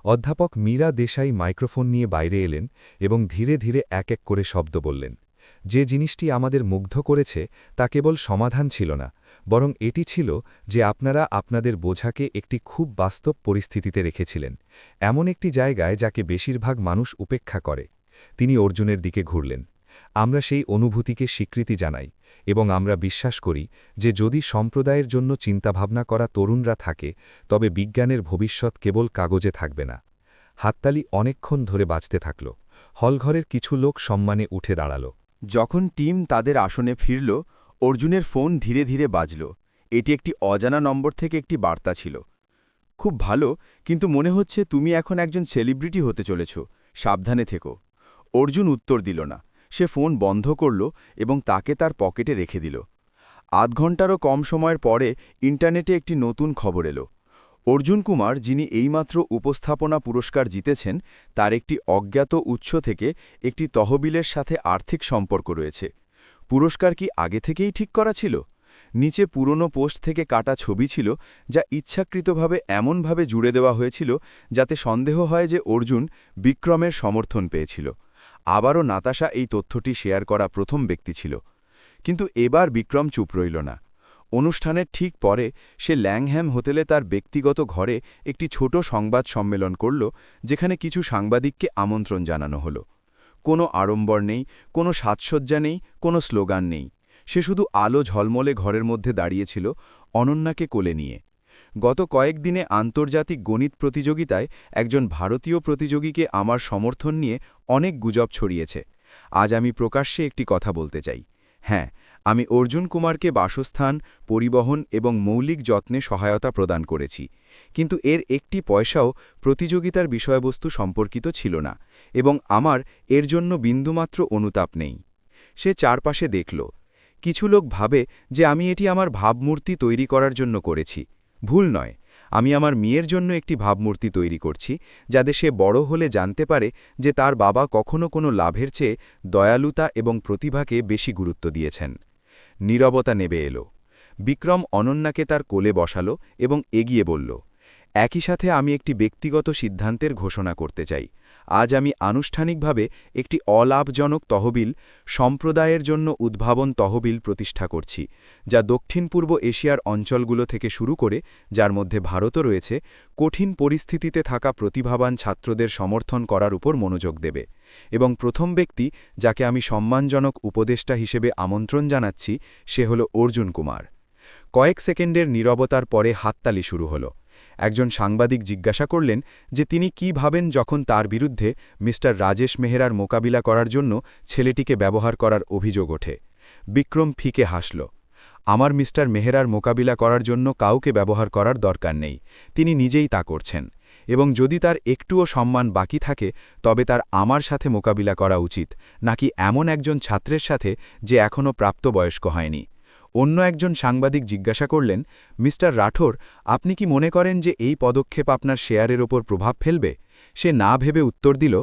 অধ্যাপক মীরা দেশাই মাইক্রোফোন নিয়ে বাইরে এলেন এবং ধীরে ধীরে এক এক করে শব্দ বললেন। যে জিনিসটি আমাদের মুগ্ধ করেছে তা কেবল সমাধান ছিল না, বরং এটি ছিল যে আপনারা আপনাদের বোঝাকে একটি খুব বাস্তব পরিস্থিতিতে রেখেছিলেন, এমন একটি জায়গায় যাকে বেশিরভাগ মানুষ উপেক্ষা করে। তিনি অর্জুনের দিকে ঘুরলেন। আমরা সেই অনুভূতিকে স্বীকৃতি জানাই এবং আমরা বিশ্বাস করি যে যদি সম্প্রদায়ের জন্য চিন্তাভাবনা করা তরুণরা থাকে তবে বিজ্ঞানের ভবিষ্যৎ কেবল কাগজে থাকবে না। হাততালি অনেকক্ষণ ধরে বাজতে থাকল। হলঘরের কিছু লোক সম্মানে উঠে দাঁড়াল। যখন টিম তাদের আসনে ফিরল, অর্জুনের ফোন ধীরে ধীরে বাজল। এটি একটি অজানা নম্বর থেকে একটি বার্তা ছিল। খুব ভালো, কিন্তু মনে হচ্ছে তুমি এখন একজন সেলিব্রিটি হতে চলেছ, সাবধানে থেকো। অর্জুন উত্তর দিল না। সে ফোন বন্ধ করল এবং তাকে তার পকেটে রেখে দিল। আধ ঘন্টারও কম সময়ের পরে ইন্টারনেটে একটি নতুন খবর এলো। অর্জুন কুমার, যিনি এইমাত্র উপস্থাপনা পুরস্কার জিতেছেন, তার একটি অজ্ঞাত উৎস থেকে একটি তহবিলের সাথে আর্থিক সম্পর্ক রয়েছে। পুরস্কার কি আগে থেকেই ঠিক করা ছিল? নিচে পুরনো পোস্ট থেকে কাটা ছবি ছিল, যা ইচ্ছাকৃতভাবে এমনভাবে জুড়ে দেওয়া হয়েছিল যাতে সন্দেহ হয় যে অর্জুন বিক্রমের সমর্থন পেয়েছিল। আবারও নাতাশা এই তথ্যটি শেয়ার করা প্রথম ব্যক্তি ছিল। কিন্তু এবার বিক্রম চুপ রইল না। অনুষ্ঠানের ঠিক পরে সে ল্যাংহ্যাম হোটেলে তার ব্যক্তিগত ঘরে একটি ছোট সংবাদ সম্মেলন করল, যেখানে কিছু সাংবাদিককে আমন্ত্রণ জানানো হলো। কোনো আড়ম্বর নেই, কোনো সাজসজ্জা নেই, কোনো স্লোগান নেই। সে শুধু আলো ঝলমলে ঘরের মধ্যে দাঁড়িয়েছিল, অনন্যাকে কোলে নিয়ে। গত কয়েকদিনে আন্তর্জাতিক গণিত প্রতিযোগিতায় একজন ভারতীয় প্রতিযোগীকে আমার সমর্থন নিয়ে অনেক গুজব ছড়িয়েছে। আজ আমি প্রকাশ্যে একটি কথা বলতে চাই। হ্যাঁ, আমি অর্জুন কুমারকে বাসস্থান, পরিবহন এবং মৌলিক যত্নে সহায়তা প্রদান করেছি, কিন্তু এর একটি পয়সাও প্রতিযোগিতার বিষয়বস্তু সম্পর্কিত ছিল না এবং আমার এর জন্য বিন্দুমাত্র অনুতাপ নেই। সে চারপাশে দেখল। কিছু লোক ভাবে যে আমি এটি আমার ভাবমূর্তি তৈরি করার জন্য করেছি। ভুল নয়, আমি আমার মেয়ের জন্য একটি ভাবমূর্তি তৈরি করছি, যাতে সে বড় হলে জানতে পারে যে তার বাবা কখনো কোনো লাভের চেয়ে দয়ালুতা এবং প্রতিভাকে বেশি গুরুত্ব দিয়েছেন। নীরবতা নেবে এলো। বিক্রম অনন্যাকে তার কোলে বসালো এবং এগিয়ে বলল, একই সাথে আমি একটি ব্যক্তিগত সিদ্ধান্তের ঘোষণা করতে চাই। আজ আমি আনুষ্ঠানিকভাবে একটি অলাভজনক তহবিল, সম্প্রদায়ের জন্য উদ্ভাবন তহবিল প্রতিষ্ঠা করছি, যা দক্ষিণ পূর্ব এশিয়ার অঞ্চলগুলো থেকে শুরু করে, যার মধ্যে ভারতও রয়েছে, কঠিন পরিস্থিতিতে থাকা প্রতিভাবান ছাত্রদের সমর্থন করার উপর মনোযোগ দেবে। এবং প্রথম ব্যক্তি যাকে আমি সম্মানজনক উপদেষ্টা হিসেবে আমন্ত্রণ জানাচ্ছি, সে হল অর্জুন কুমার। কয়েক সেকেন্ডের নীরবতার পরে হাততালি শুরু হলো। একজন সাংবাদিক জিজ্ঞাসা করলেন যে তিনি কি ভাবেন যখন তার বিরুদ্ধে মিস্টার রাজেশ মেহরার মোকাবিলা করার জন্য ছেলেটিকে ব্যবহার করার অভিযোগ ওঠে। বিক্রম ফিকে হাসল। আমার মিস্টার মেহরার মোকাবিলা করার জন্য কাউকে ব্যবহার করার দরকার নেই, তিনি নিজেই তা করছেন, এবং যদি তার একটুও সম্মান বাকি থাকে তবে তার আমার সাথে মোকাবিলা করা উচিত, নাকি এমন একজন ছাত্রের সাথে যে এখনও প্রাপ্তবয়স্ক হয়নি। অন্য একজন সাংবাদিক জিজ্ঞাসা করলেন, মিস্টার রাঠোর, আপনি কি মনে করেন যে এই পদক্ষেপ আপনার শেয়ারের ওপর প্রভাব ফেলবে? সে না ভেবে উত্তর দিল,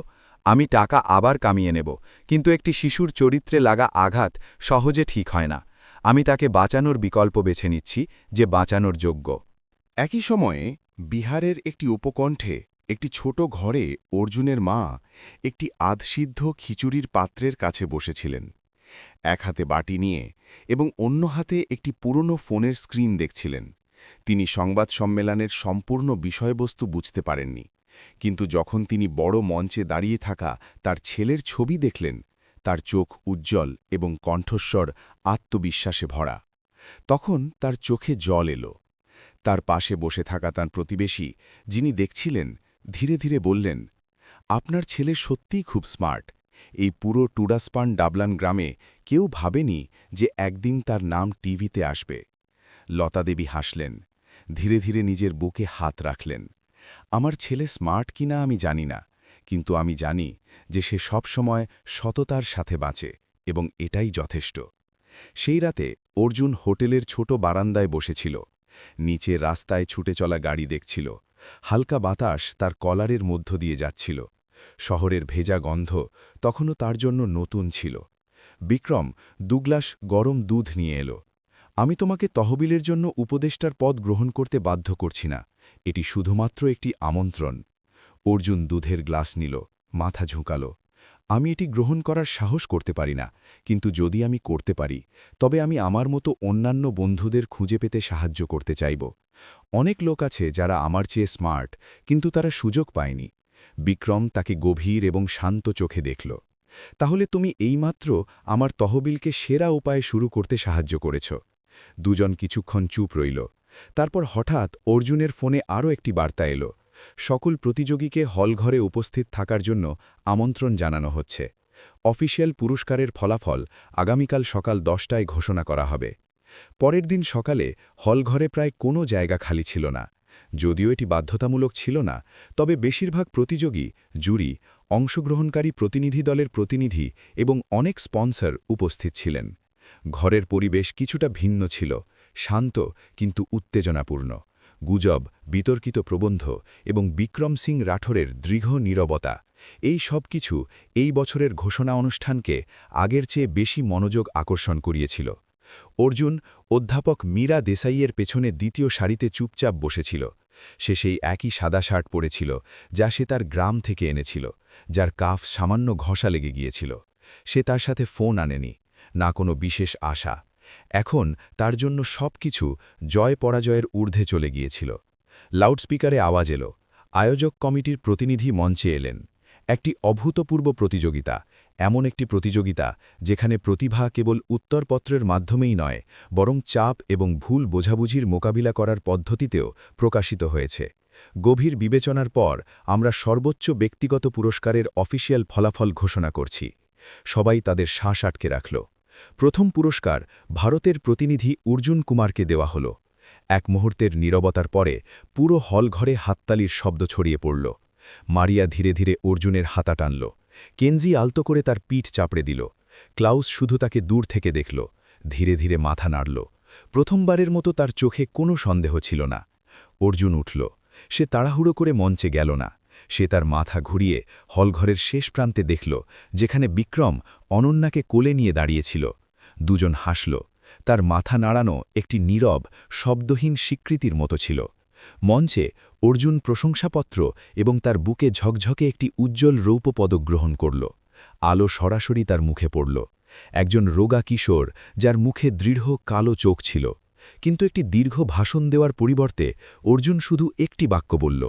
আমি টাকা আবার কামিয়ে নেব, কিন্তু একটি শিশুর চরিত্রে লাগা আঘাত সহজে ঠিক হয় না। আমি তাকে বাঁচানোর বিকল্প বেছে নিচ্ছি, যে বাঁচানোর যোগ্য। একই সময়ে বিহারের একটি উপকণ্ঠে একটি ছোট ঘরে অর্জুনের মা একটি আধসিদ্ধ খিচুড়ির পাত্রের কাছে বসেছিলেন, এক হাতে বাটি নিয়ে এবং অন্য হাতে একটি পুরনো ফোনের স্ক্রিন দেখছিলেন। তিনি সংবাদ সম্মেলনের সম্পূর্ণ বিষয়বস্তু বুঝতে পারেননি, কিন্তু যখন তিনি বড় মঞ্চে দাঁড়িয়ে থাকা তার ছেলের ছবি দেখলেন, তার চোখ উজ্জ্বল এবং কণ্ঠস্বর আত্মবিশ্বাসে ভরা। তখন তার চোখে জল এলো। তার পাশে বসে থাকা তার প্রতিবেশী, যিনি দেখছিলেন, ধীরে ধীরে বললেন, আপনার ছেলে সত্যিই খুব স্মার্ট। এই পুরো টুডাসপান ডাবলান গ্রামে কেউ ভাবেনি যে একদিন তার নাম টিভিতে আসবে। লতাদেবী হাসলেন, ধীরে ধীরে নিজের বুকে হাত রাখলেন। আমার ছেলে স্মার্ট কিনা আমি জানি না, কিন্তু আমি জানি যে সে সবসময় সততার সাথে বাঁচে, এবং এটাই যথেষ্ট। সেই রাতে অর্জুন হোটেলের ছোট বারান্দায় বসেছিল। নিচে রাস্তায় ছুটে চলা গাড়ি দেখছিল। হালকা বাতাস তার কলারের মধ্য দিয়ে যাচ্ছিল। শহরের ভেজা গন্ধ তখনও তার জন্য নতুন ছিল। বিক্রম 2 গ্লাস গরম দুধ নিয়ে এলো। আমি তোমাকে তহবিলের জন্য উপদেষ্টার পদ গ্রহণ করতে বাধ্য করছি না, এটি শুধুমাত্র একটি আমন্ত্রণ। অর্জুন দুধের গ্লাস নিল, মাথা ঝুঁকালো। আমি এটি গ্রহণ করার সাহস করতে পারি না, কিন্তু যদি আমি করতে পারি তবে আমি আমার মতো অন্যান্য বন্ধুদের খুঁজে পেতে সাহায্য করতে চাইব। অনেক লোক আছে যারা আমার চেয়ে স্মার্ট, কিন্তু তারা সুযোগ পায়নি। বিক্রম তাকে গভীর এবং শান্ত চোখে দেখল। তাহলে তুমি এইমাত্র আমার তহবিলকে সেরা উপায়ে শুরু করতে সাহায্য করেছ। দুজন কিছুক্ষণ চুপ রইল। তারপর হঠাৎ অর্জুনের ফোনে আরও একটি বার্তা এলো। সকল প্রতিযোগীকে হলঘরে উপস্থিত থাকার জন্য আমন্ত্রণ জানানো হচ্ছে। অফিসিয়াল পুরস্কারের ফলাফল আগামীকাল সকাল 10টায় ঘোষণা করা হবে। পরের দিন সকালে হলঘরে প্রায় কোনো জায়গা খালি ছিল না। যদিও এটি বাধ্যতামূলক ছিল না, তবে বেশিরভাগ প্রতিযোগী, জুরি, অংশগ্রহণকারী প্রতিনিধি দলের প্রতিনিধি এবং অনেক স্পন্সর উপস্থিত ছিলেন। ঘরের পরিবেশ কিছুটা ভিন্ন ছিল, শান্ত কিন্তু উত্তেজনাপূর্ণ। গুজব, বিতর্কিত প্রবন্ধ এবং বিক্রম সিং রাঠোরের দৃঢ় নীরবতা, এই সব কিছু এই বছরের ঘোষণা অনুষ্ঠানকে আগের চেয়ে বেশি মনোযোগ আকর্ষণ করিয়েছিল। অর্জুন অধ্যাপক মীরা দেসাইয়ের পেছনে দ্বিতীয় সারিতে চুপচাপ বসেছিল। সে সেই একই সাদা শার্ট পরেছিল যা সে তার গ্রাম থেকে এনেছিল, যার কাফ সামান্য ঘষা লেগে গিয়েছিল। সে তার সাথে ফোন আনেনি, না কোনো বিশেষ আশা। এখন তার জন্য সবকিছু জয় পরাজয়ের ঊর্ধ্বে চলে গিয়েছিল। লাউডস্পিকারে আওয়াজ এলো। আয়োজক কমিটির প্রতিনিধি মঞ্চে এলেন। একটি অভূতপূর্ব প্রতিযোগিতা, এমন একটি প্রতিযোগিতা যেখানে প্রতিভা কেবল উত্তরপত্রের মাধ্যমেই নয়, বরং চাপ এবং ভুল বোঝাবুঝির মোকাবিলা করার পদ্ধতিতেও প্রকাশিত হয়েছে। গভীর বিবেচনার পর আমরা সর্বোচ্চ ব্যক্তিগত পুরস্কারের অফিসিয়াল ফলাফল ঘোষণা করছি। সবাই তাদের শ্বাস আটকে রাখল। প্রথম পুরস্কার ভারতের প্রতিনিধি অর্জুন কুমারকে দেওয়া হল। এক মুহূর্তের নীরবতার পরে পুরো হলঘরে হাততালির শব্দ ছড়িয়ে পড়ল। মারিয়া ধীরে ধীরে অর্জুনের হাতা টানল। কেনজি আলতো করে তার পিঠ চাপড়ে দিল। ক্লাউস শুধু তাকে দূর থেকে দেখল, ধীরে ধীরে মাথা নাড়ল। প্রথমবারের মতো তার চোখে কোনো সন্দেহ ছিল না। অর্জুন উঠল। সে তাড়াহুড়ো করে মঞ্চে গেল না। সে তার মাথা ঘুরিয়ে হলঘরের শেষ প্রান্তে দেখল, যেখানে বিক্রম অনন্যাকে কোলে নিয়ে দাঁড়িয়েছিল। দুজন হাসল। তার মাথা নাড়ানো একটি নীরব, শব্দহীন স্বীকৃতির মতো ছিল। মঞ্চে অর্জুন প্রশংসাপত্র এবং তার বুকে ঝকঝকে একটি উজ্জ্বল রৌপ্য পদক গ্রহণ করল। আলো সরাসরি তার মুখে পড়ল। একজন রোগা কিশোর, যার মুখে দৃঢ় কালো চোখ ছিল। কিন্তু একটি দীর্ঘ ভাষণ দেওয়ার পরিবর্তে অর্জুন শুধু একটি বাক্য বলল,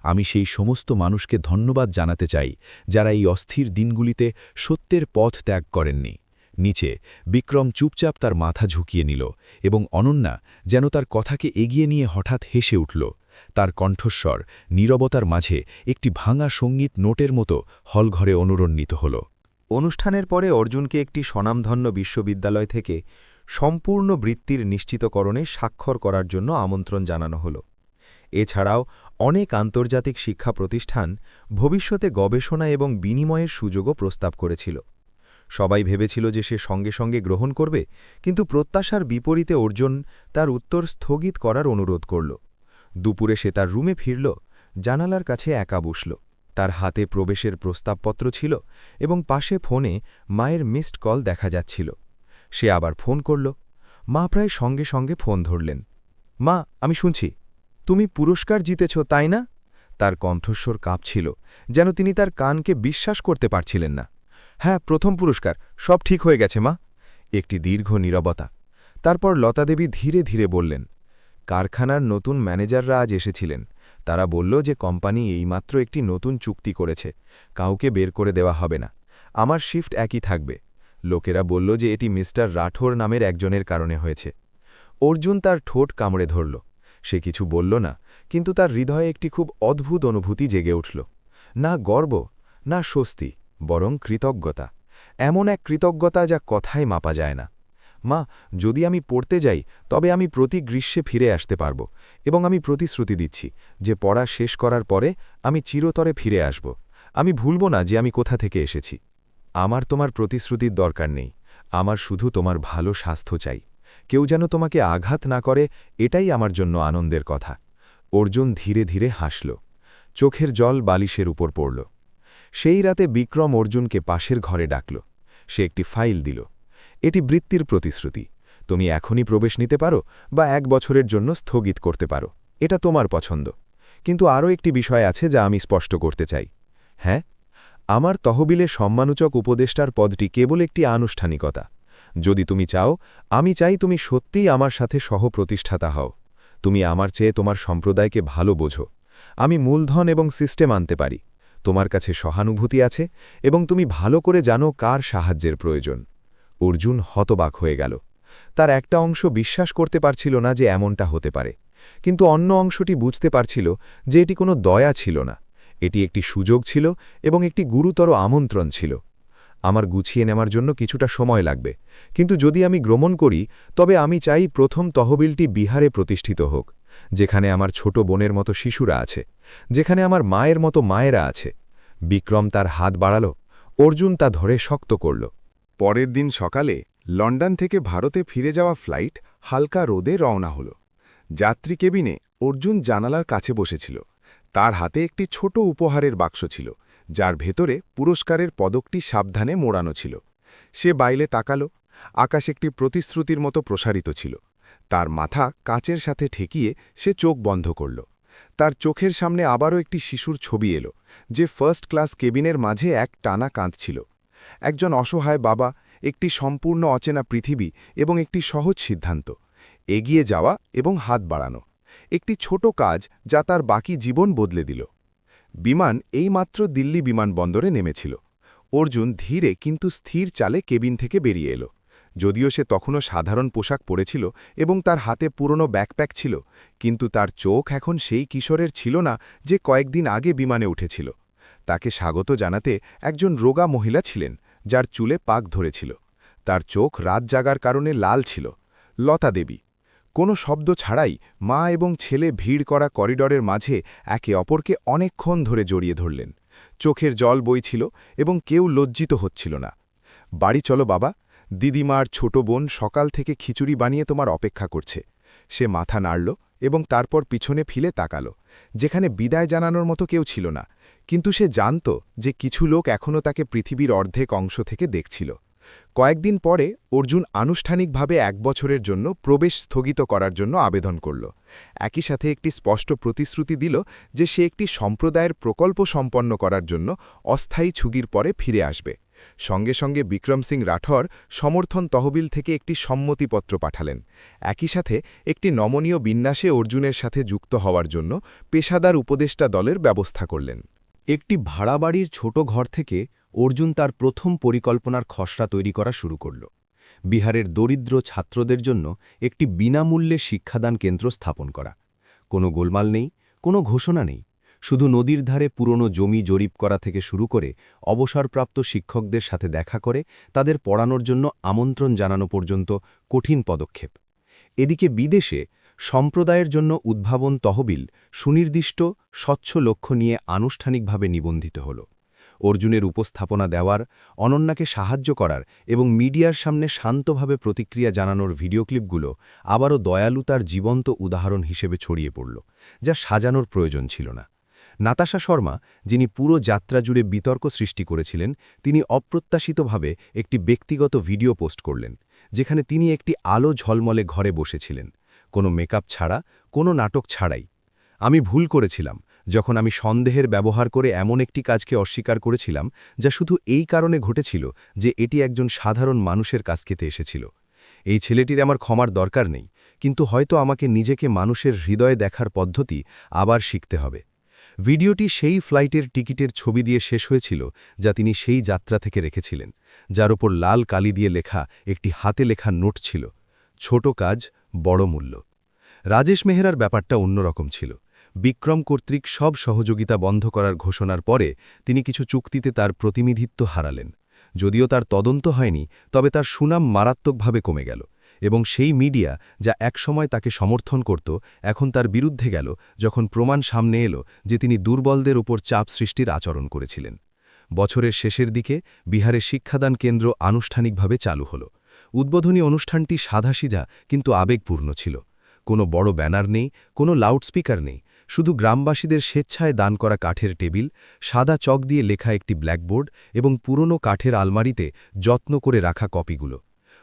আমি সেই সমস্ত মানুষকে ধন্যবাদ জানাতে চাই যারা এই অস্থির দিনগুলিতে সত্যের পথ ত্যাগ করেননি। নিচে বিক্রম চুপচাপ তার মাথা ঝুঁকিয়ে নিল এবং অনন্যা যেন তার কথাকে এগিয়ে নিয়ে হঠাৎ হেসে উঠল। তার কণ্ঠস্বর নীরবতার মাঝে একটি ভাঙা সঙ্গীত নোটের মতো হলঘরে অনুরণিত হল। অনুষ্ঠানের পরে অর্জুনকে একটি স্বনামধন্য বিশ্ববিদ্যালয় থেকে সম্পূর্ণ বৃত্তির নিশ্চিতকরণে স্বাক্ষর করার জন্য আমন্ত্রণ জানানো হল। এছাড়াও অনেক আন্তর্জাতিক শিক্ষা প্রতিষ্ঠান ভবিষ্যতে গবেষণা এবং বিনিময়ের সুযোগও প্রস্তাব করেছিল। সবাই ভেবেছিল যে সে সঙ্গে সঙ্গে গ্রহণ করবে, কিন্তু প্রত্যাশার বিপরীতে অর্জুন তার উত্তর স্থগিত করার অনুরোধ করল। দুপুরে সে তার রুমে ফিরল, জানালার কাছে একা বসল। তার হাতে প্রবেশের প্রস্তাবপত্র ছিল এবং পাশে ফোনে মায়ের মিসড কল দেখা যাচ্ছিল। সে আবার ফোন করল। মা প্রায় সঙ্গে সঙ্গে ফোন ধরলেন। মা, আমি শুনছি। তুমি পুরস্কার জিতেছ, তাই না? তার কণ্ঠস্বর কাঁপছিল, যেন তিনি তার কানকে বিশ্বাস করতে পারছিলেন না। হ্যাঁ, প্রথম পুরস্কার, সব ঠিক হয়ে গেছে মা। একটি দীর্ঘ নীরবতা। তারপর লতাদেবী ধীরে ধীরে বললেন, কারখানার নতুন ম্যানেজাররা আজ এসেছিলেন। তারা বলল যে কোম্পানি এইমাত্র একটি নতুন চুক্তি করেছে, কাউকে বের করে দেওয়া হবে না। আমার শিফট একই থাকবে। লোকেরা বলল যে এটি মিস্টার রাঠোর নামের একজনের কারণে হয়েছে। অর্জুন তার ঠোঁট কামড়ে ধরল। সে কিছু বলল না, কিন্তু তার হৃদয়ে একটি খুব অদ্ভুত অনুভূতি জেগে উঠল। না গর্ব, না স্বস্তি, বরং কৃতজ্ঞতা। এমন এক কৃতজ্ঞতা যা কথায় মাপা যায় না। মা, যদি আমি পড়তে যাই তবে আমি প্রতি গ্রীষ্মে ফিরে আসতে পারব, এবং আমি প্রতিশ্রুতি দিচ্ছি যে পড়া শেষ করার পরে আমি চিরতরে ফিরে আসব। আমি ভুলব না যে আমি কোথা থেকে এসেছি। আমার তোমার প্রতিশ্রুতির দরকার নেই, আমার শুধু তোমার ভালো স্বাস্থ্য চাই। কেউ যেন তোমাকে আঘাত না করে, এটাই আমার জন্য আনন্দের কথা। অর্জুন ধীরে ধীরে হাসল। চোখের জল বালিশের উপর পড়ল। সেই রাতে বিক্রম অর্জুনকে পাশের ঘরে ডাকল। সে একটি ফাইল দিল। এটি বৃত্তির প্রতিশ্রুতি। তুমি এখনই প্রবেশ নিতে পারো বা 1 বছরের জন্য স্থগিত করতে পারো, এটা তোমার পছন্দ। কিন্তু আরও একটি বিষয় আছে যা আমি স্পষ্ট করতে চাই। হ্যাঁ, আমার তহবিলে সম্মানসূচক উপদেষ্টার পদটি কেবল একটি আনুষ্ঠানিকতা। যদি তুমি চাও, আমি চাই তুমি সত্যিই আমার সাথে সহ-প্রতিষ্ঠাতা হও। তুমি আমার চেয়ে তোমার সম্প্রদায়কে ভালো বোঝো। আমি মূলধন এবং সিস্টেম আনতে পারি। তোমার কাছে সহানুভূতি আছে এবং তুমি ভালো করে জানো কার সাহায্যের প্রয়োজন। অর্জুন হতবাক হয়ে গেল। তার একটা অংশ বিশ্বাস করতে পারছিল না যে এমনটা হতে পারে, কিন্তু অন্য অংশটি বুঝতে পারছিল যে এটি কোনো দয়া ছিল না, এটি একটি সুযোগ ছিল এবং একটি গুরুতর আমন্ত্রণ ছিল। আমার গুছিয়ে নেওয়ার জন্য কিছুটা সময় লাগবে, কিন্তু যদি আমি গ্রহণ করি তবে আমি চাই প্রথম তহবিলটি বিহারে প্রতিষ্ঠিত হোক, যেখানে আমার ছোট বোনের মতো শিশুরা আছে, যেখানে আমার মায়ের মতো মায়েরা আছে। বিক্রম তার হাত বাড়াল, অর্জুন তা ধরে শক্ত করল। পরের দিন সকালে লন্ডন থেকে ভারতে ফিরে যাওয়া ফ্লাইট হালকা রোদে রওনা হল। যাত্রী কেবিনে অর্জুন জানালার কাছে বসেছিল। তার হাতে একটি ছোট উপহারের বাক্স ছিল, যার ভেতরে পুরস্কারের পদকটি সাবধানে মোড়ানো ছিল। সে বাইরে তাকালো। আকাশ একটি প্রতিশ্রুতির মতো প্রসারিত ছিল। তার মাথা কাঁচের সাথে ঠেকিয়ে সে চোখ বন্ধ করল। তার চোখের সামনে আবারও একটি শিশুর ছবি এলো, যে ফার্স্ট ক্লাস কেবিনের মাঝে এক টানা কাঁদছিল। একজন অসহায় বাবা, একটি সম্পূর্ণ অচেনা পৃথিবী এবং একটি সহজ সিদ্ধান্ত, এগিয়ে যাওয়া এবং হাত বাড়ানো। একটি ছোট কাজ যা তার বাকি জীবন বদলে দিল। বিমান এইমাত্র দিল্লি বিমানবন্দরে নেমেছিল। অর্জুন ধীরে কিন্তু স্থির চালে কেবিন থেকে বেরিয়ে এলো। যদিও সে তখনও সাধারণ পোশাক পরেছিল এবং তার হাতে পুরনো ব্যাকপ্যাক ছিল, কিন্তু তার চোখ এখন সেই কিশোরের ছিল না যে কয়েকদিন আগে বিমানে উঠেছিল। তাকে স্বাগত জানাতে একজন রোগা মহিলা ছিলেন, যার চুলে পাক ধরেছিল। তার চোখ রাত জাগার কারণে লাল ছিল। লতা দেবী। কোনো শব্দ ছাড়াই মা এবং ছেলে ভিড় করা করিডরের মাঝে একে অপরকে অনেকক্ষণ ধরে জড়িয়ে ধরলেন। চোখের জল বইছিল এবং কেউ লজ্জিত হচ্ছিল না। বাড়ি চলো বাবা, দিদিমার ছোট বোন সকাল থেকে খিচুড়ি বানিয়ে তোমার অপেক্ষা করছে। সে মাথা নাড়ল এবং তারপর পিছনে ফিরে তাকাল, যেখানে বিদায় জানানোর মতো কেউ ছিল না, কিন্তু সে জানত যে কিছু লোক এখনও তাকে পৃথিবীর অর্ধেক অংশ থেকে দেখছিল। কয়েকদিন পরে অর্জুন আনুষ্ঠানিকভাবে 1 বছরের জন্য প্রবেশ স্থগিত করার জন্য আবেদন করল। একই সাথে একটি স্পষ্ট প্রতিশ্রুতি দিল যে সে একটি সম্প্রদায়ের প্রকল্প সম্পন্ন করার জন্য অস্থায়ী ছুটির পরে ফিরে আসবে। সঙ্গে সঙ্গে বিক্রম সিং রাঠোর সমর্থন তহবিল থেকে একটি সম্মতিপত্র পাঠালেন। একই সাথে একটি নমনীয় বিন্যাসে অর্জুনের সাথে যুক্ত হওয়ার জন্য পেশাদার উপদেষ্টা দলের ব্যবস্থা করলেন। একটি ভাড়া বাড়ির ছোট ঘর থেকে অর্জুন তার প্রথম পরিকল্পনার খসড়া তৈরি করা শুরু করল। বিহারের দরিদ্র ছাত্রদের জন্য একটি বিনামূল্যে শিক্ষাদান কেন্দ্র স্থাপন করা। কোনো গোলমাল নেই, কোনো ঘোষণা নেই, শুধু নদীর ধারে পুরনো জমি জরিপ করা থেকে শুরু করে অবসরপ্রাপ্ত শিক্ষকদের সাথে দেখা করে তাদের পড়ানোর জন্য আমন্ত্রণ জানানো পর্যন্ত কঠিন পদক্ষেপ। এদিকে বিদেশে সম্প্রদায়ের জন্য উদ্ভাবন তহবিল সুনির্দিষ্ট স্বচ্ছ লক্ষ্য নিয়ে আনুষ্ঠানিকভাবে নিবন্ধিত হল। অর্জুনের উপস্থাপনা দেওয়ার, অনন্যাকে সাহায্য করার এবং মিডিয়ার সামনে শান্তভাবে প্রতিক্রিয়া জানানোর ভিডিও ক্লিপগুলো আবারও দয়ালুতার জীবন্ত উদাহরণ হিসেবে ছড়িয়ে পড়ল, যা সাজানোর প্রয়োজন ছিল না। নাতাশা শর্মা, যিনি পুরো যাত্রা জুড়ে বিতর্ক সৃষ্টি করেছিলেন, তিনি অপ্রত্যাশিতভাবে একটি ব্যক্তিগত ভিডিও পোস্ট করলেন, যেখানে তিনি একটি আলো ঝলমলে ঘরে বসেছিলেন, কোনো মেকআপ ছাড়া, কোনো নাটক ছাড়াই। আমি ভুল করেছিলাম যখন আমি সন্দেহের ব্যবহার করে এমন একটি কাজকে অস্বীকার করেছিলাম যা শুধু এই কারণে ঘটেছিল যে এটি একজন সাধারণ মানুষের কাছ থেকে এসেছিল। এই ছেলেটির আমার ক্ষমার দরকার নেই, কিন্তু হয়তো আমাকে নিজেকে মানুষের হৃদয়ে দেখার পদ্ধতি আবার শিখতে হবে। ভিডিওটি সেই ফ্লাইটের টিকিটের ছবি দিয়ে শেষ হয়েছিল যা তিনি সেই যাত্রা থেকে রেখেছিলেন, যার ওপর লাল কালি দিয়ে লেখা একটি হাতে লেখা নোট ছিল, ছোট কাজ বড় মূল্য। রাজেশ মেহরার ব্যাপারটা অন্যরকম ছিল। বিক্রম কর্তৃক সব সহযোগিতা বন্ধ করার ঘোষণার পরে তিনি কিছু চুক্তিতে তার প্রতিনিধিত্ব হারালেন। যদিও তার তদন্ত হয়নি, তবে তার সুনাম মারাত্মকভাবে কমে গেল এবং সেই মিডিয়া যা একসময় তাকে সমর্থন করত এখন তার বিরুদ্ধে গেল যখন প্রমাণ সামনে এলো যে তিনি দুর্বলদের উপর চাপ সৃষ্টির আচরণ করেছিলেন। বছরের শেষের দিকে বিহারে শিক্ষাদান কেন্দ্র আনুষ্ঠানিকভাবে চালু হল। উদ্বোধনী অনুষ্ঠানটি সাদাসিধা কিন্তু আবেগপূর্ণ ছিল। কোনো বড় ব্যানার নেই, কোনো লাউডস্পিকার নেই, শুধু গ্রামবাসীদের স্বেচ্ছায় দান করা কাঠের টেবিল, সাদা চক দিয়ে লেখা একটি ব্ল্যাকবোর্ড এবং পুরনো কাঠের আলমারিতে যত্ন করে রাখা কপিগুলো।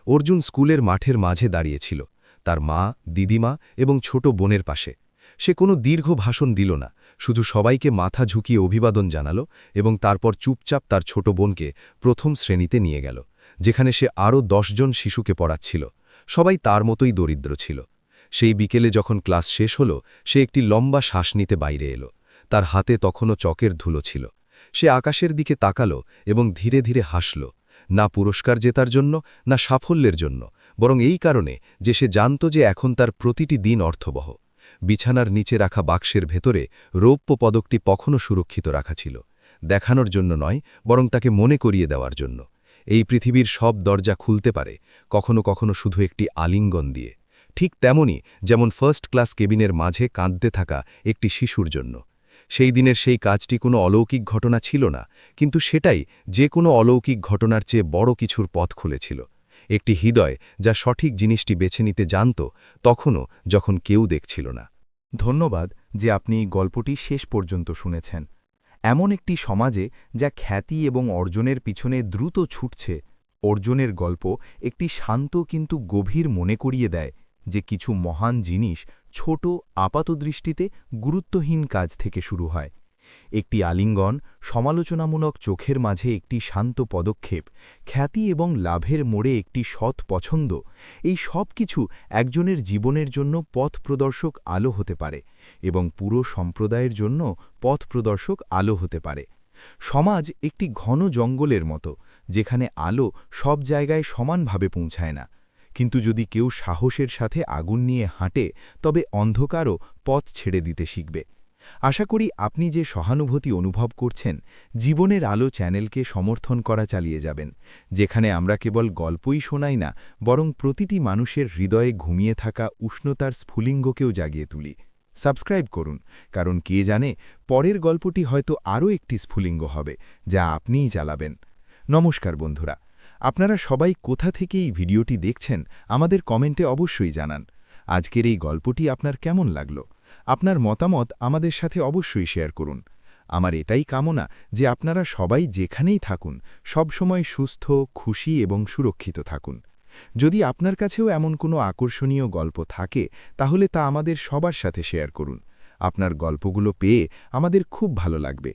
অর্জুন স্কুলের মাঠের মাঝে দাঁড়িয়েছিল, তার মা, দিদিমা এবং ছোট বোনের পাশে। সে কোনো দীর্ঘ ভাষণ দিল না, শুধু সবাইকে মাথা ঝুঁকিয়ে অভিবাদন জানাল এবং তারপর চুপচাপ তার ছোট বোনকে প্রথম শ্রেণীতে নিয়ে গেল, যেখানে সে আরও 10 জন শিশুকে পড়াচ্ছিল। সবাই তার মতোই দরিদ্র ছিল। সেই বিকেলে যখন ক্লাস শেষ হল, সে একটি লম্বা শ্বাস নিতে বাইরে এলো। তার হাতে তখনও চকের ধুলো ছিল। সে আকাশের দিকে তাকালো এবং ধীরে ধীরে হাসল, না পুরস্কার জেতার জন্য, না সাফল্যের জন্য, বরং এই কারণে যে সে জানত যে এখন তার প্রতিটি দিন অর্থবহ। বিছানার নিচে রাখা বাক্সের ভেতরে রৌপ্য পদকটি কখনও সুরক্ষিত রাখা ছিল, দেখানোর জন্য নয়, বরং তাকে মনে করিয়ে দেওয়ার জন্য। এই পৃথিবীর সব দরজা খুলতে পারে কখনো কখনো শুধু একটি আলিঙ্গন দিয়ে, ঠিক তেমনি যেমন ফার্স্ট ক্লাস কেবিনের মাঝে কাঁদতে থাকা একটি শিশুর জন্য। সেই দিনের সেই কাজটি কোনো অলৌকিক ঘটনা ছিল না, কিন্তু সেটাই যে কোনো অলৌকিক ঘটনার চেয়ে বড় কিছুর পথ খুলেছিল। একটি হৃদয় যা সঠিক জিনিসটি বেছে নিতে জানত, তখনও যখন কেউ দেখছিল না। ধন্যবাদ যে আপনি এই গল্পটি শেষ পর্যন্ত শুনেছেন। এমন একটি সমাজে যা খ্যাতি এবং অর্জনের পিছনে দ্রুত ছুটছে, অর্জনের গল্প একটি শান্ত কিন্তু গভীর মনে করিয়ে দেয় যে কিছু মহান জিনিস ছোট, আপাতদৃষ্টিতে গুরুত্বহীন কাজ থেকে শুরু হয়। একটি আলিঙ্গন, সমালোচনামূলক চোখের মাঝে একটি শান্ত পদক্ষেপ, খ্যাতি এবং লাভের মোড়ে একটি সৎ পছন্দ, এই সব কিছু একজনের জীবনের জন্য পথ প্রদর্শক আলো হতে পারে এবং পুরো সম্প্রদায়ের জন্য পথ প্রদর্শক আলো হতে পারে। সমাজ একটি ঘন জঙ্গলের মতো, যেখানে আলো সব জায়গায় সমানভাবে পৌঁছায় না, কিন্তু যদি কেউ সাহসের সাথে আগুন নিয়ে হাঁটে, তবে অন্ধকারও পথ ছেড়ে দিতে শিখবে। আশা করি আপনি যে সহানুভূতি অনুভব করছেন, জীবনের আলো চ্যানেলকে সমর্থন করা চালিয়ে যাবেন, যেখানে আমরা কেবল গল্পই শোনাই না, বরং প্রতিটি মানুষের হৃদয়ে ঘুমিয়ে থাকা উষ্ণতার স্ফুলিঙ্গকেও জাগিয়ে তুলি। সাবস্ক্রাইব করুন, কারণ কে জানে পরের গল্পটি হয়তো আরও একটি স্ফুলিঙ্গ হবে, যা আপনিই জ্বালাবেন। নমস্কার বন্ধুরা, আপনারা সবাই কোথা থেকে এই ভিডিওটি দেখছেন আমাদের কমেন্টে অবশ্যই জানান। আজকের এই গল্পটি আপনার কেমন লাগলো? আপনার মতামত আমাদের সাথে অবশ্যই শেয়ার করুন। আমার এটাই কামনা যে আপনারা সবাই যেখানেই থাকুন, সবসময় সুস্থ, খুশি এবং সুরক্ষিত থাকুন। যদি আপনার কাছেও এমন কোনো আকর্ষণীয় গল্প থাকে, তাহলে তা আমাদের সবার সাথে শেয়ার করুন। আপনার গল্পগুলো পেয়ে আমাদের খুব ভালো লাগবে।